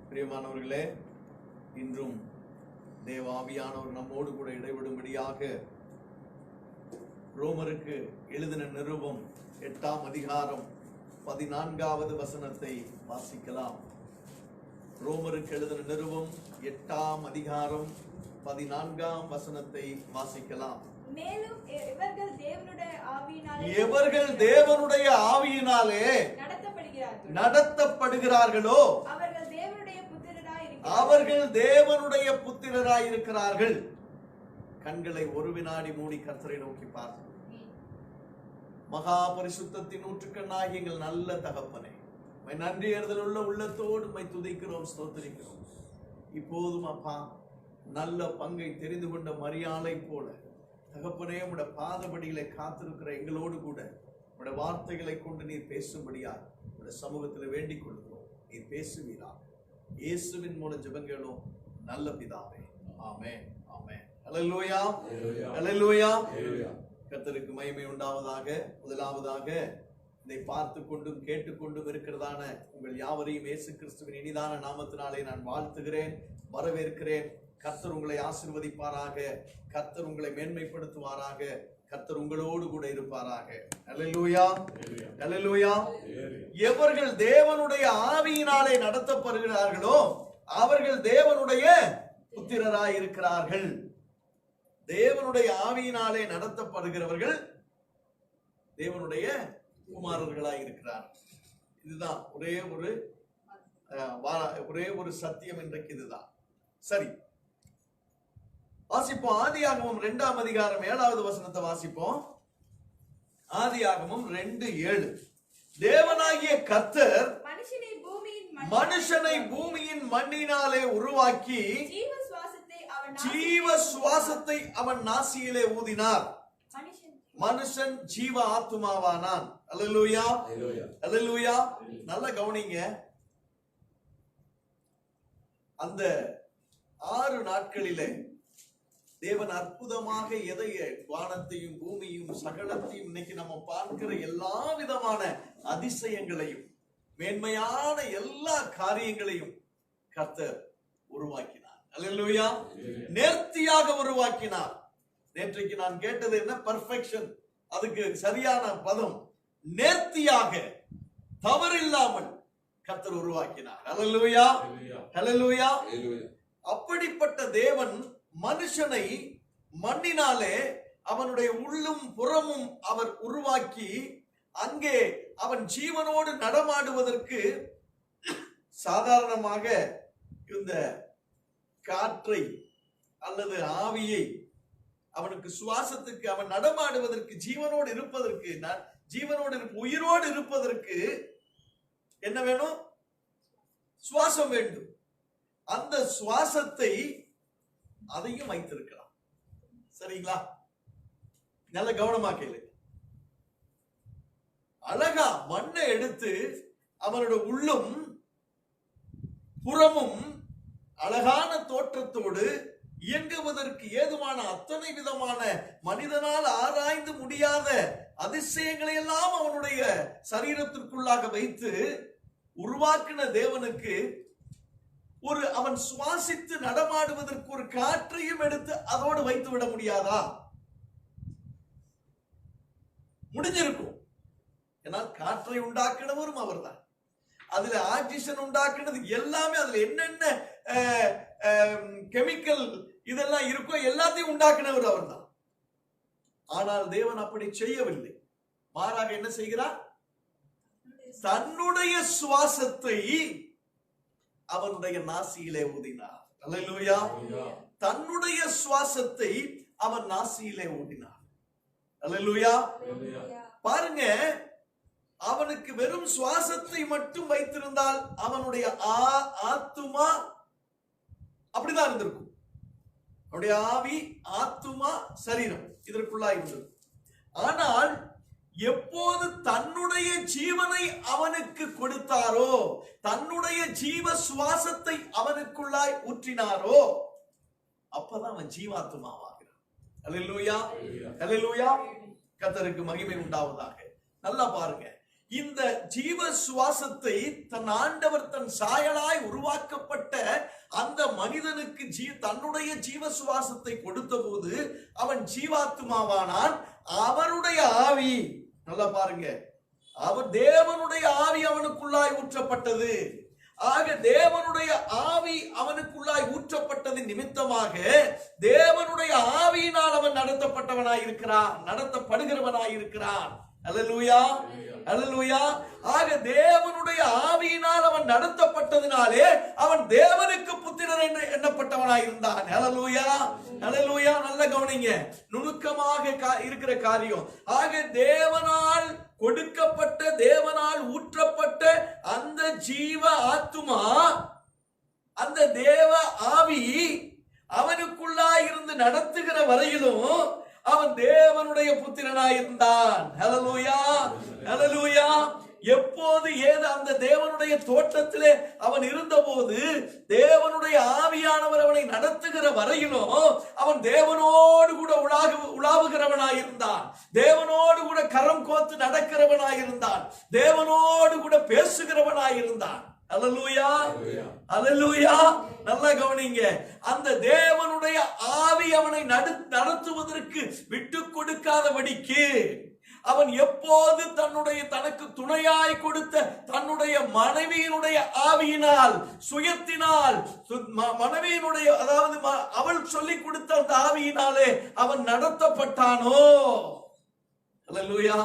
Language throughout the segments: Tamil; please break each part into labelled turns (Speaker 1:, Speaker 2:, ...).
Speaker 1: பிரியமானவர்களே, இன்றும் தேவாவியானவர் நம்மோடு கூட இடைவிடும்படியாக ரோமருக்கு எழுதின நிருபம் 8ஆம் அதிகாரம் 14வது வசனத்தை வாசிக்கலாம். ரோமருக்கு எழுதின நிருபம் 8ஆம் அதிகாரம் 14ஆம் வசனத்தை வாசிக்கலாம்.
Speaker 2: மேலும்
Speaker 1: எவர்கள் தேவனுடைய ஆவியினாலே நடத்தப்படுகிறார்களோ அவர்கள் தேவனுடைய புத்திரராயிருக்கிறார்கள். கண்களை ஒரு வினாடி மூடி கர்த்தரை நோக்கி பார்த்து, மகா பரிசுத்தத்தின் ஊற்றுக்கண்ணாகி எங்கள் நல்ல தகப்பனே, நன்றி அறிதலுள்ள உள்ளத்தோடு உம்மை துதிக்கிறோம், ஸ்தோத்திரிக்கிறோம். இப்போதும் அப்பா, நல்ல பங்கை தெரிந்து கொண்ட மரியாளை போல தகப்பனே, உம்முடைய பாதபடியிலே காத்திருக்கிற எங்களோடு கூட உம்முடைய வார்த்தைகளை கொண்டு நீர் பேசும்படியா உம்முடைய சமூகத்தில் வேண்டிக் கொள்கிறோம். நீர் பேசுவீரா. இயேசுவின் மூலம் ஜெபங்களும் நல்ல பிதாவே, ஆமென், ஆமென். அல்லேலூயா, அல்லேலூயா. கர்த்தருக்கு மகிமை உண்டாவதாக. முதலாவதாக இதை பார்த்து கொண்டும் கேட்டுக்கொண்டும் இருக்கிறதான உங்கள் யாவரையும் இயேசு கிறிஸ்துவின் இனிதான நாமத்தினாலே நான் வாழ்த்துகிறேன், வரவேற்கிறேன். கர்த்தர் உங்களை ஆசீர்வதிப்பாராக, கர்த்தர் உங்களை மேன்மைப்படுத்துவாராக, கர்த்தர் உங்களோடு கூட இருப்பாராக. அல்லேலூயா, அல்லேலூயா. எவர்கள் தேவனுடைய ஆவியினாலே நடத்தப்படுகிறார்களோ அவர்கள் தேவனுடைய புத்திரராய் இருக்கிறார்கள். தேவனுடைய ஆவியினாலே நடத்தப்படுகிறவர்கள் தேவனுடைய குமாரர்களாய் இருக்கிறார்கள். இதுதான் ஒரே ஒரு சத்தியம் இன்றைக்கு இதுதான். சரி, வாசிப்போம். ஆதியாகமம் 2ஆம் அதிகாரம் 7வது வசனத்தை வாசிப்போம். ஆதியாகமம் 2:7. தேவனாகிய கர்த்தர் மனுஷனை பூமியின் மண்ணினாலே உருவாக்கி ஜீவ சுவாசத்தை அவன் நாசியிலே ஊதினார். மனுஷன் ஜீவ ஆத்துமாவானான். அல்லேலூயா, அல்லேலூயா. நல்ல கவனிங்க. அந்த 6 நாட்களிலே தேவன் அற்புதமாக வானத்தையும் பூமியும் சகலத்தையும் இன்னைக்கு நம்ம பார்க்கிற எல்லா விதமான அதிசயங்களையும் மேன்மையான எல்லா காரியங்களையும் கர்த்தர் உருவாக்கினார். அல்லேலூயா. நேர்த்தியாக உருவாக்கினார். நேற்றைக்கு நான் கேட்டது என்ன? பெர்ஃபெக்ஷன். அதுக்கு சரியான பதம் நேர்த்தியாக, தவறில்லாமல் கர்த்தர் உருவாக்கினார். அல்லேலூயா, அல்லேலூயா. அப்படிப்பட்ட தேவன் மனுஷனை மண்ணினாலே அவனுடைய உள்ளும் புறமும் அவர் உருவாக்கி அங்கே அவன் ஜீவனோடு நடமாடுவதற்கு சாதாரணமாக இந்த காற்றை அல்லது ஆவியை அவனுக்கு சுவாசத்துக்கு அவன் நடமாடுவதற்கு ஜீவனோடு இருப்பதற்கு உயிரோடு இருப்பதற்கு என்ன வேணும்? சுவாசம் வேண்டும். அந்த சுவாசத்தை அதையும் வைத்திருக்கலாம். சரிங்களா? நல்ல கவனமா கேளு. அழகா மண்ணை எடுத்து அவனோட உள்ளும் புறமும் அழகான தோற்றத்தோடு இயங்குவதற்கு ஏதுவான அத்தனை விதமான மனிதனால் ஆராய்ந்து முடியாத அதிசயங்களை எல்லாம் அவனுடைய சரீரத்திற்குள்ளாக வைத்து உருவாக்கின தேவனுக்கு அவன் சுவாசித்து நடமாடுவதற்கு ஒரு காற்றையும் எடுத்து அதோடு வைத்து விட முடியாதா? முடிஞ்சிருக்கும். ஏன்னால் காற்றை உண்டாக்கினவரும் அவர் தான். அதுல ஆக்சிஜன் உண்டாக்குனது எல்லாமே, அதுல என்னென்ன கெமிக்கல் இதெல்லாம் இருக்கோ எல்லாத்தையும் உண்டாக்குனவர் அவர் தான். ஆனால் தேவன் அப்படி செய்யவில்லை. மாறாக என்ன செய்கிறார்? தன்னுடைய சுவாசத்தை அவனுடைய நாசியிலே ஊதினார். அல்லேலூயா. தன்னுடைய சுவாசத்தை அவன் நாசியிலே ஊதினார். அல்லேலூயா. பாருங்க, அவனுக்கு வெறும் சுவாசத்தை மட்டும் வைத்திருந்தால் அவனுடைய ஆத்துமா அப்படிதான் இருந்திருக்கும். அவனுடைய ஆவி, ஆத்துமா, சரீரம் இதற்குள்ளா இருந்தது. ஆனால் எப்போது தன்னுடைய ஜீவனை அவனுக்கு கொடுத்தாரோ, தன்னுடைய ஜீவ சுவாசத்தை அவனுக்குள்ளாய் ஊற்றினாரோ, அப்பதான் அவன் ஜீவாத்துமாவாகிறான். அல்லேலூயா, அல்லேலூயா. கர்த்தருக்கு மகிமை உண்டாவதாக. நல்லா பாருங்க, இந்த ஜீவ சுவாசத்தை தன் ஆண்டவர் தன் சாயலாய் உருவாக்கப்பட்ட அந்த மனிதனுக்கு தன்னுடைய ஜீவ சுவாசத்தை கொடுத்த போது அவன் ஜீவாத்மாவானான். அவருடைய ஆவி, நல்லா பாருங்க, அவர் தேவனுடைய ஆவி அவனுக்குள்ளாய் ஊற்றப்பட்டது. ஆக தேவனுடைய ஆவி அவனுக்குள்ளாய் ஊற்றப்பட்டது நிமித்தமாக தேவனுடைய ஆவியினால் அவன் நடத்தப்பட்டவனாயிருக்கிறான், நடத்தப்படுகிறவனாயிருக்கிறான். அல்லேலூயா, அல்லேலூயா. ஆக தேவனுடைய ஆவியினால் அவன் நடத்தப்பட்டதினாலே அவன் தேவனுக்கு புத்திரன் என்று எண்ணப்பட்டவனாயிருந்தான். அல்லேலூயா, அல்லேலூயா. நல்ல கவனிங்க, நுணுக்கமாக இருக்கிற காரியம். ஆக தேவனால் கொடுக்கப்பட்ட, தேவனால் ஊற்றப்பட்ட அந்த ஜீவ ஆத்துமா, அந்த தேவ ஆவி அவனுக்குள்ளாய் இருந்து நடத்துகிற வரையிலும் அவன் தேவனுடைய புத்திரனாயிருந்தான். ஹல்லேலூயா, ஹல்லேலூயா. எப்போது ஏது அந்த தேவனுடைய தோட்டத்திலே அவன் இருந்தபோது தேவனுடைய ஆவியானவர் அவனை நடத்துகிற வரையிலும் அவன் தேவனோடு கூட உலாவுகிறவனாயிருந்தான், தேவனோடு கூட கரம் கோத்து நடக்கிறவனாயிருந்தான், தேவனோடு கூட பேசுகிறவனாயிருந்தான். அல்லேலூயா, அல்லேலூயா. நல்லா கவனிங்க, அந்த தேவனுடைய ஆவி அவனை நடத்துவதற்கு விட்டு கொடுக்காதபடிக்கு அவன் எப்போது தனக்கு துணையாய் கொடுத்த தன்னுடைய மனைவியினுடைய ஆவியினால், சுயத்தினால், மனைவியினுடைய, அதாவது அவள் சொல்லிக் கொடுத்த அந்த ஆவியினாலே அவன் நடத்தப்பட்டானோ. அல்லேலூயா.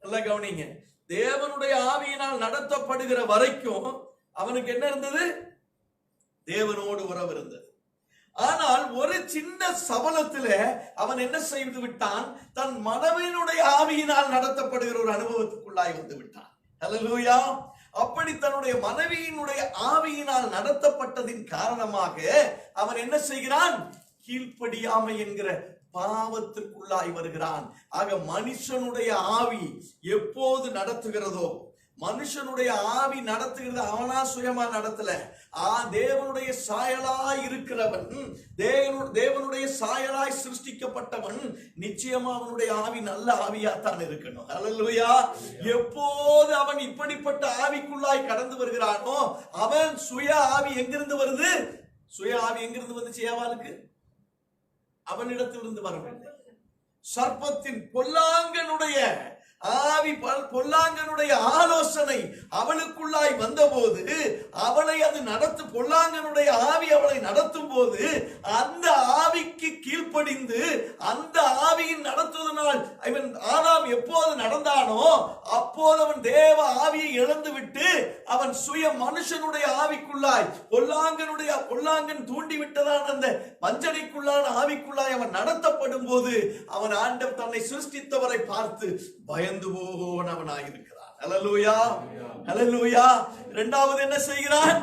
Speaker 1: நல்லா கவனிங்க, தேவனுடைய ஆவியினால் நடத்தப்படுகிற வரைக்கும் அவனுக்கு என்ன இருந்தது? தேவனோடு உறவு இருந்தது. ஆனால் ஒரு சின்ன சபலத்தில அவன் என்ன செய்து விட்டான்? தன் மனைவியினுடைய ஆவியினால் நடத்தப்படுகிற ஒரு அனுபவத்துக்குள்ளாய் வந்து விட்டான். அல்லேலூயா. அப்படி தன்னுடைய மனைவியினுடைய ஆவியினால் நடத்தப்பட்டதின் காரணமாக அவன் என்ன செய்கிறான்? கீழ்ப்படியாமை என்கிற பாவத்திற்குள்ளாய் வருகிறான். ஆக மனுஷனுடைய ஆவி எப்போது நடத்துகிறதோ, மனுஷனுடைய ஆவி நடத்துகிறது, அவனா சுயமா நடத்தல. தேவனுடைய சாயலாய் இருக்கிறவன், தேவனுடைய சாயலாய் சிருஷ்டிக்கப்பட்டவன், நிச்சயமா அவனுடைய ஆவி நல்ல ஆவியாத்தான் இருக்கணும். அல்லேலூயா. எப்போது அவன் இப்படிப்பட்ட ஆவிக்குள்ளாய் கடந்து வருகிறானோ, அவன் சுய ஆவி எங்கிருந்து வருது? சுய ஆவி எங்கிருந்து வந்துச்சு? ஏவாளுக்கு அவனிடத்திலிருந்து வரவில்லை. சர்ப்பத்தின் பொல்லாங்கனுடைய ஆவி, பொல்லாங்கனுடைய ஆலோசனை அவளுக்குள்ளாய் வந்தபோது அவளை அது பொல்லாங்கனுடைய ஆவி அவளை நடத்தும் போது அந்த ஆவிக்கு கீழ்ப்படிந்து அந்த ஆவியின் நடத்துவதனால் அவன் ஆதாம் எப்போது நடந்தானோ அப்போது அவன் தேவ ஆவியை இழந்து விட்டு அவன் சுய மனுஷனுடைய ஆவிக்குள்ளாய் பொல்லாங்கன் தூண்டிவிட்டதான அந்த வஞ்சனைக்குள்ளான ஆவிக்குள்ளாய் அவன் நடத்தப்படும் போது அவன் ஆண்டவர் தன்னை சிருஷ்டித்தவரை பார்த்து பயந்து போனவனாயிருக்கிறான். அல்லேலூயா, அல்லேலூயா. இரண்டாவது என்ன செய்கிறான்?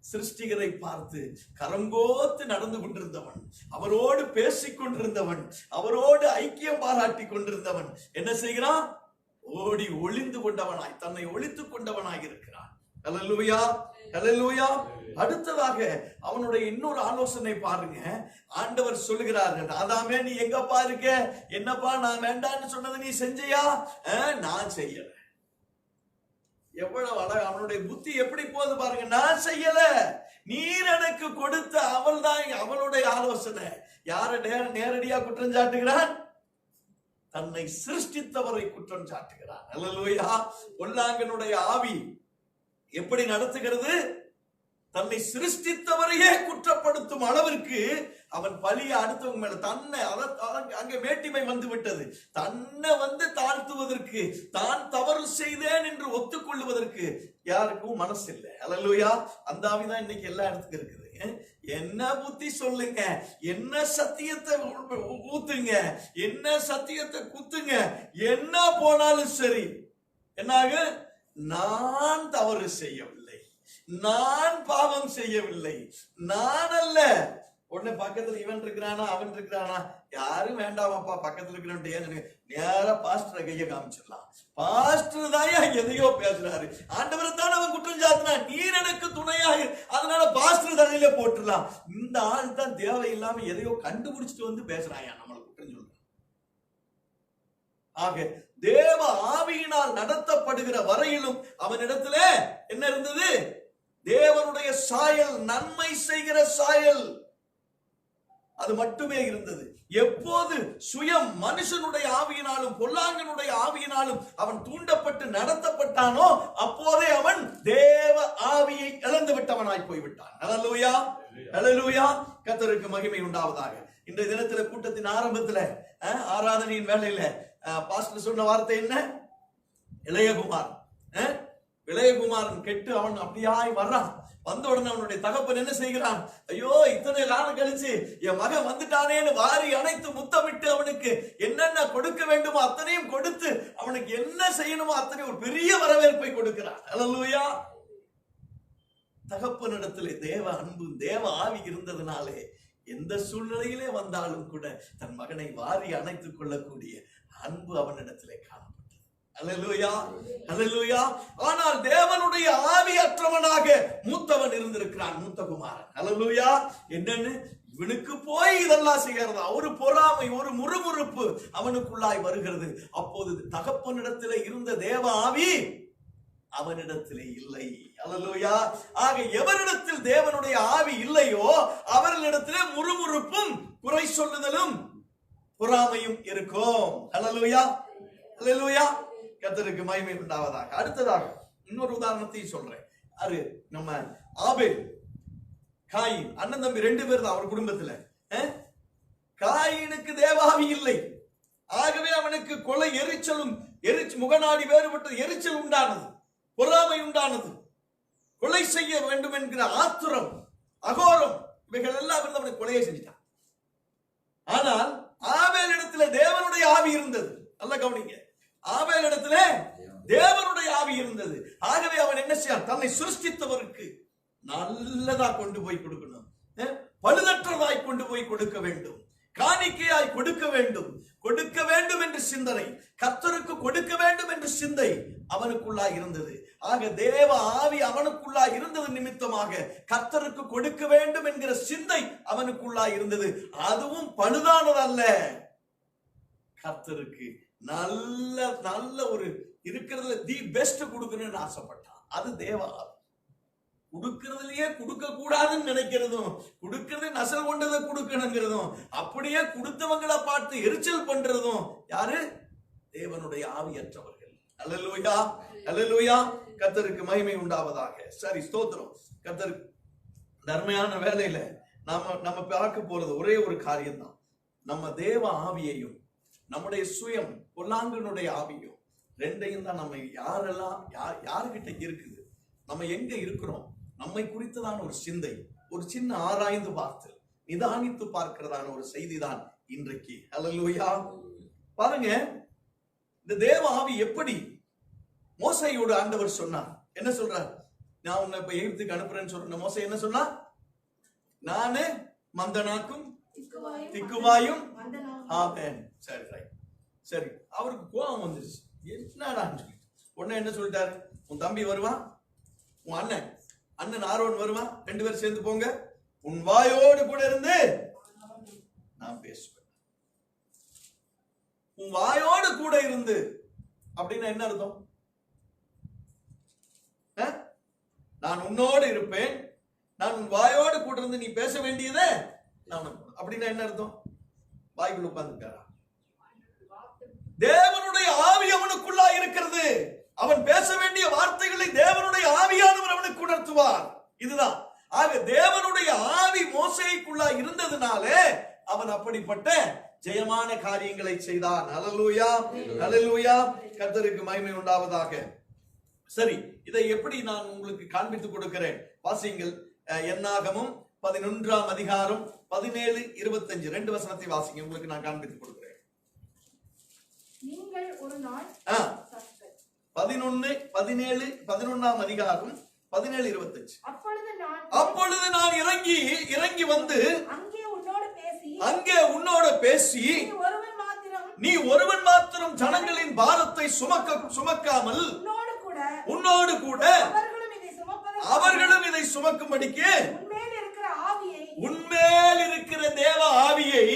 Speaker 1: சிருஷ்டிகரை பார்த்து கரங்கோத்து நடந்து கொண்டிருந்தவன், அவரோடு பேசிக் கொண்டிருந்தவன், அவரோடு ஐக்கியம் பாராட்டி கொண்டிருந்தவன் என்ன செய்கிறான்? ஓடி ஒளிந்து கொண்டவனாய், தன்னை ஒளித்துக் கொண்டவனாய் இருக்கிறான். அல்லேலூயா, அல்லேலூயா. அடுத்ததாக அவனுடைய இன்னொரு ஆலோசனை பாருங்க. ஆண்டவர் சொல்லுகிறார்கள், ஆதாமே நீ எங்கப்பா இருக்க? என்னப்பா நான் வேண்டான்னு சொன்னது நீ செஞ்சியா? நான் செய்யல. எவ்வளவு அழகா அவனுடைய புத்தி எப்படி போகுது பாருங்க. நான் செய்யல, நீர் எனக்கு கொடுத்த அவள் தான் அவளுடைய ஆலோசனை. யார நேரடியா குற்றம் சாட்டுகிறான்? தன்னை சிருஷ்டித்தவரை குற்றம் சாட்டுகிறான். அல்லேலூயா. பொல்லாங்கனுடைய ஆவி எப்படி நடத்துகிறது? தன்னை சிருஷ்டித்தவரையே குற்றப்படுத்தும் அளவிற்கு அவன் பலியை அடுத்தவங்க மேல தன்னை அங்க மேட்டிமை வந்து விட்டது. தன்னை தாழ்த்துவதற்கு, தான் தவறு செய்தேன் என்று ஒத்துக்கொள்ளுவதற்கு யாருக்கும் மனசு இல்லை. அல்லேலூயா. அந்த ஆவிதான் இன்னைக்கு எல்லா இடத்துக்கும் இருக்குது. என்ன புத்தி சொல்லுங்க, என்ன சத்தியத்தை ஊத்துங்க, என்ன சத்தியத்தை குத்துங்க, என்ன போனாலும் சரி என்னாக, நான் தவறு செய்யவில்லை, நான் பாவம் செய்யவில்லை, நான் அல்ல, உடனே பக்கத்துல இவன் இருக்கிறானா அவன் இருக்கிறானா யாரும் வேண்டாமாப்பா, பக்கத்துல இருக்கிறவன் நேரா பாஸ்டர் கைய காமிச்சிடலாம். பாஸ்டர் தான் எதையோ பேசுறாரு, ஆண்டவர் தான் அவன் குற்றம் சாத்தினா, நீர் எனக்கு துணையாக, அதனால பாஸ்டர் தலையில போட்டுடலாம். இந்த ஆள் தான் தேவையில்லாம எதையோ கண்டுபிடிச்சிட்டு வந்து பேசுறாயா, நம்மளை குற்றம் சொல்றான். ஆக தேவ ஆவியினால் நடத்தப்படுகிற வரையிலும் அவனிடத்துல என்ன இருந்தது? தேவனுடைய சாயல், நன்மை செய்கிற சாயல், அது மட்டுமே இருந்தது. எப்போது சுயம் மனுஷனுடைய ஆவியினாலும் பொல்லாங்கனுடைய ஆவியினாலும் அவன் தூண்டப்பட்டு நடத்தப்பட்டானோ அப்போதே அவன் தேவ ஆவியை இழந்து விட்டவனாய் போய்விட்டான். அல்லேலூயா, அல்லேலூயா, கர்த்தருக்கு மகிமை உண்டாவதாக. இன்றைய தினத்துல கூட்டத்தின் ஆரம்பத்துல ஆராதனையின் வேளையில பாஸ்டர் சொன்ன வார்த்தை என்ன? இளையகுமாரன் கெட்டு அவன் அப்படியாய் வர்றான். வந்த உடனே அவனுடைய தகப்பன் என்ன செய்கிறான்? ஐயோ, இத்தனை காலம் கழிச்சு என் மகன் வந்துட்டானேன்னு வாரி அணைத்து முத்தமிட்டு அவனுக்கு என்னென்ன கொடுக்க வேண்டுமோ அத்தனையும் கொடுத்து அவனுக்கு என்ன செய்யணுமோ அத்தனை ஒரு பெரிய வரவேற்பை கொடுக்கிறான். அல்லேலூயா. தகப்பனிடத்திலே தேவ அன்பு, தேவ ஆவி இருந்ததுனாலே எந்த சூழ்நிலையிலே வந்தாலும் கூட தன் மகனை வாரி அணைத்துக் கொள்ளக்கூடிய அன்பு அவனிடத்திலே காணப்பட்டது. அல்லேலூயா, அல்லேலூயா. ஆனால் தேவனுடைய ஆவியற்றவனாக மூத்தவன் இருந்திருக்கிறான், மூத்த குமாரன். அல்லேலூயா. என்னன்னு இவனுக்கு போய் இதெல்லாம் செய்யறதா? ஒரு பொறாமை, ஒரு முறுமுறுப்பு அவனுக்குள்ளாய் வருகிறது. அப்போது தகப்பனிடத்திலே இருந்த தேவ ஆவி அவனிடத்திலே இல்லை. அல்லேலூயா. ஆக எவரிடத்தில் தேவனுடைய ஆவி இல்லையோ அவர்களிடத்திலே முறுமுறுப்பும், குறை சொல்லுதலும், பொறாமையும் இருக்கும். அல்லேலூயா, அல்லேலூயா. கர்த்தருக்கு மகிமை உண்டாவதாக. அடுத்ததாக இன்னொரு உதாரணத்தை சொல்றேன். அது நம்ம ஆபேல், காயின், அண்ணன் தம்பி 2 பேர் தான் அவர் குடும்பத்துல. காயினுக்கு தேவாவி இல்லை. ஆகவே அவனுக்கு கொலை எரிச்சலும், முகநாடி வேறுபட்ட எரிச்சல் உண்டானது, பொறாமை உண்டானது, கொலை செய்ய வேண்டும் என்கிற ஆத்துரம், அகோரம், இவைகள் எல்லாம் இருந்து அவனை கொலையை செஞ்சிட்டான். ஆனால் ஆபேல் இடத்துல தேவனுடைய ஆவி இருந்தது. நல்ல கவனிங்க, ஆபேல் இடத்துல தேவனுடைய ஆவி இருந்தது. ஆகவே அவன் என்ன செய்யான்? தன்னை சிருஷ்டித்தவருக்கு நல்லதா கொண்டு போய் கொடுக்கணும், பழுதற்றதாய் கொண்டு போய் கொடுக்க வேண்டும், காணிக்கையாய் கொடுக்க வேண்டும், கொடுக்க வேண்டும் என்று சிந்தனை, கர்த்தருக்கு கொடுக்க வேண்டும் என்று சிந்தை அவனுக்குள்ளாய் இருந்தது. ஆக தேவ ஆவி அவனுக்குள்ளாய் இருந்தது நிமித்தமாக கர்த்தருக்கு கொடுக்க வேண்டும் என்கிற சிந்தை அவனுக்குள்ளாய் இருந்தது. அதுவும் பழுதானதல்ல, கர்த்தருக்கு நல்ல நல்ல ஒரு இருக்கிறதுல தி பெஸ்ட் கொடுக்கணும்னு ஆசைப்பட்டான். அது தேவ ஆவி. கொடுக்கிறதுலயே கொடுக்க கூடாதுன்னு நினைக்கிறதும், கொடுக்கிறது நசல் கொண்டதை கொடுக்கணுங்கிறதும், அப்படியே கொடுத்தவங்களை பார்த்து எரிச்சல் பண்றதும் யாரு? தேவனுடைய ஆவியற்றவர்கள். அல்லேலூயா, அல்லேலூயா. கர்த்தருக்கு மகிமை உண்டாவதாக. சரி, ஸ்தோத்திரம். கர்த்தருக்கு தர்மையான வேலையில நம்ம பார்க்க போறது ஒரே ஒரு காரியம் தான். நம்ம தேவ ஆவியையும் நம்முடைய சுயம் பொல்லாங்கனுடைய ஆவியும் ரெண்டையும் தான் நம்ம யாரெல்லாம் யாருகிட்ட இருக்குது, நம்ம எங்க இருக்கிறோம், நம்மை குறித்ததான ஒரு சிந்தை, ஒரு சின்ன ஆராய்ந்து பார்த்தல், நிதானித்து பார்க்கிறதான ஒரு செய்தி தான் இன்றைக்கு. அல்லேலூயா. பாருங்க, இந்த தேவ ஆவி எப்படி மோசையோடு ஆண்டவர் சொன்னார். என்ன சொல்றார்? நான் உன்னை இப்ப எகிப்துக்கு அனுப்புறேன்னு சொல்றேன். மோசை என்ன சொன்னா? நானு மந்தனாக்கும் திக்குவாயும். ஆமென். சரி, ரைட். சரி, அவருக்கு கோபம் வந்துருச்சு. என்னடா உடனே என்ன சொல்லிட்டாரு? உன் தம்பி வருவான், உன் அண்ணன் ஆரோன் வருவான், 2 பேரும் சேர்ந்து போங்க, உன் வாயோடு கூட இருந்து நான் பேசுவேன். உன் வாயோடு கூட இருந்து அப்படின்னா என்ன அர்த்தம்? நான் உன்னோடு இருப்பேன், நான் உன் வாயோடு கூட இருந்து நீ பேச வேண்டியதே நான் அப்படின்னா என்ன அர்த்தம்? வாய்க்குள்ள உட்கார்ந்துட்டாரா? தேவனுடைய ஆவி அவனுக்குள்ளா இருக்கிறது. அவன் பேச வேண்டிய வார்த்தைகளை தேவனுடைய ஆவியானவர் அவனுக்கு உணர்த்துவார். இதுதான். ஆக தேவனுடைய ஆவி மோசேக்குள்ளா இருந்ததுனாலே அவன் அப்படிப்பட்ட ஜெயமான காரியங்களை செய்தான். அல்லேலூயா, அல்லேலூயா. கர்த்தருக்கு மகிமை உண்டாவதாக. சரி, இதை எப்படி நான் உங்களுக்கு காண்பித்து கொடுக்கிறேன். வாசிங்கள். என்னாகமும் 11ஆம் அதிகாரம் 17, 25 2 வசனத்தை வாசிங்க. உங்களுக்கு நான் காண்பித்து கொடுக்கிறேன்.
Speaker 2: நீங்கள் ஒரு நாள்
Speaker 1: 11, 17, 11ஆம் அதிகாரம் 17, 25.
Speaker 2: அப்பொழுது நான்
Speaker 1: இறங்கி வந்து
Speaker 2: அங்கே
Speaker 1: பாரத்தை சுமக்காமல் உன்னோடு கூட அவர்களும் இதை சுமக்கும்படிக்கு உன்மேல் இருக்கிற தேவ ஆவியை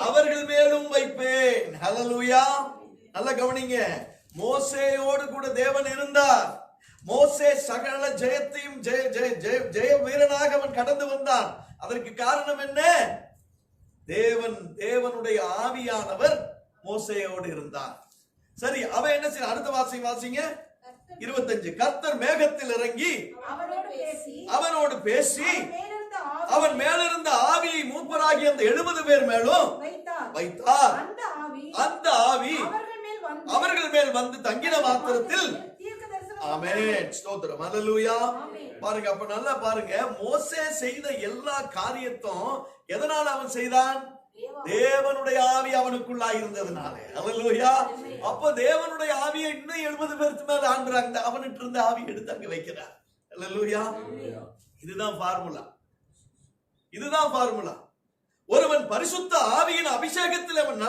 Speaker 1: அவர்கள் மேலும் வைப்பேன். ஹல்லேலூயா. நல்லா கவனிங்க. மோசேயோடு கூட தேவன் இருந்தார். மோசே சகல ஜெயத்தையும் ஜெய வீரனாக அவன் கடந்து வந்தான். அதற்கு காரணம் என்ன? தேவனுடைய ஆவியானவர் மோசேயோடு இருந்தார். சரி, அவன் என்ன செய்ய? அடுத்த வாசிங்க 25. கர்த்தர் மேகத்தில் இறங்கி அவனோடு பேசி அவன் மேலிருந்த ஆவியை மூப்பராகி அந்த 70 பேர் மேலும் வைத்தார். அந்த ஆவி அவர்கள் மேல் வந்து தங்கின மாத்திரத்தில் ஆமென், ஸ்தோத்திரம், ஹல்லேலூயா. பாருங்க, அப்ப நல்லா பாருங்க, மோசே செய்த எல்லா காரியத்தும் எதனால அவன் செய்தான்? தேவனுடைய ஆவி அவனுக்குள்ளாய் இருந்ததுனால. ஹல்லேலூயா. அப்ப தேவனுடைய ஆவியை இன்னும் 70 பேருக்கு மேல ஆண்டுறாங்க. அவனுக்கு இருந்த ஆவி எடுத்து அங்க வைக்கிறார். ஹல்லேலூயா. இதுதான் ஃபார்முலா. ஒருவன் பரிசுத்த ஆவியின் அபிஷேகத்தில் அவன்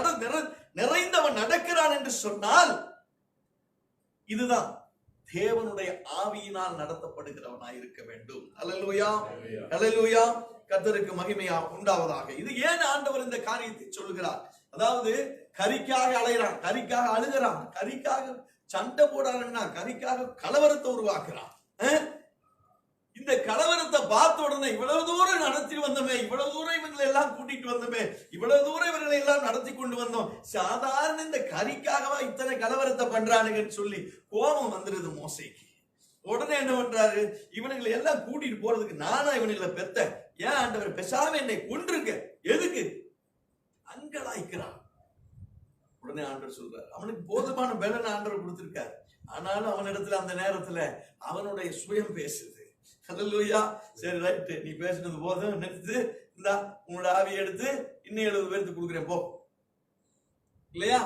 Speaker 1: நிறைந்தவன் நடக்கிறான் என்று சொன்னால் இதுதான் தேவனுடைய ஆவியினால் நடத்தப்படுகிறவனாய் இருக்க வேண்டும். ஹல்லேலூயா, ஹல்லேலூயா. கர்த்தருக்கு மகிமையா உண்டாவதாக. இது ஏன் ஆண்டவர் இந்த காரியத்தை சொல்கிறார்? அதாவது கரிக்காக அலைகிறான், கரிக்காக அழுகிறான், கரிக்காக சண்டை போடாருன்னா, கரிக்காக கலவரத்தை உருவாக்குறான். இந்த கலவரத்தை பார்த்த உடனே இவ்வளவு தூரம் நடத்தி வந்தோமே, இவ்வளவு தூரம் இவங்களை எல்லாம் கூட்டிட்டு வந்தோமே, இவ்வளவு தூரம் இவர்களை எல்லாம் நடத்தி கொண்டு வந்தோம், சாதாரண இந்த கரிக்காகவா இத்தனை கலவரத்தை பண்றானுங்கன்னு சொல்லி கோபம் வந்துருது மோசேக்கு. உடனே என்ன பண்றாரு? இவனுங்களை எல்லாம் கூட்டிட்டு போறதுக்கு நானா இவனுங்களை பெத்த? ஏன் ஆண்டவர் பேசாம என்னை கொன்றுங்க, எதுக்கு அங்கலாய்க்கிறான். உடனே ஆண்டவர் சொல்றாரு, அவனுக்கு போதுமான பலன் ஆண்டவர் கொடுத்திருக்காரு. ஆனாலும் அவனிடத்துல அந்த நேரத்துல அவனுடைய சுயம் பேசுது. ஹல்லேலூயா. சரி, ரைட், நீ பேசுனது போதும், நிறுத்து, இந்தா உன்னோட ஆவியை எடுத்து இன்னும் 70 பேருக்கு கொடுக்குறேன் போ, இல்லையா?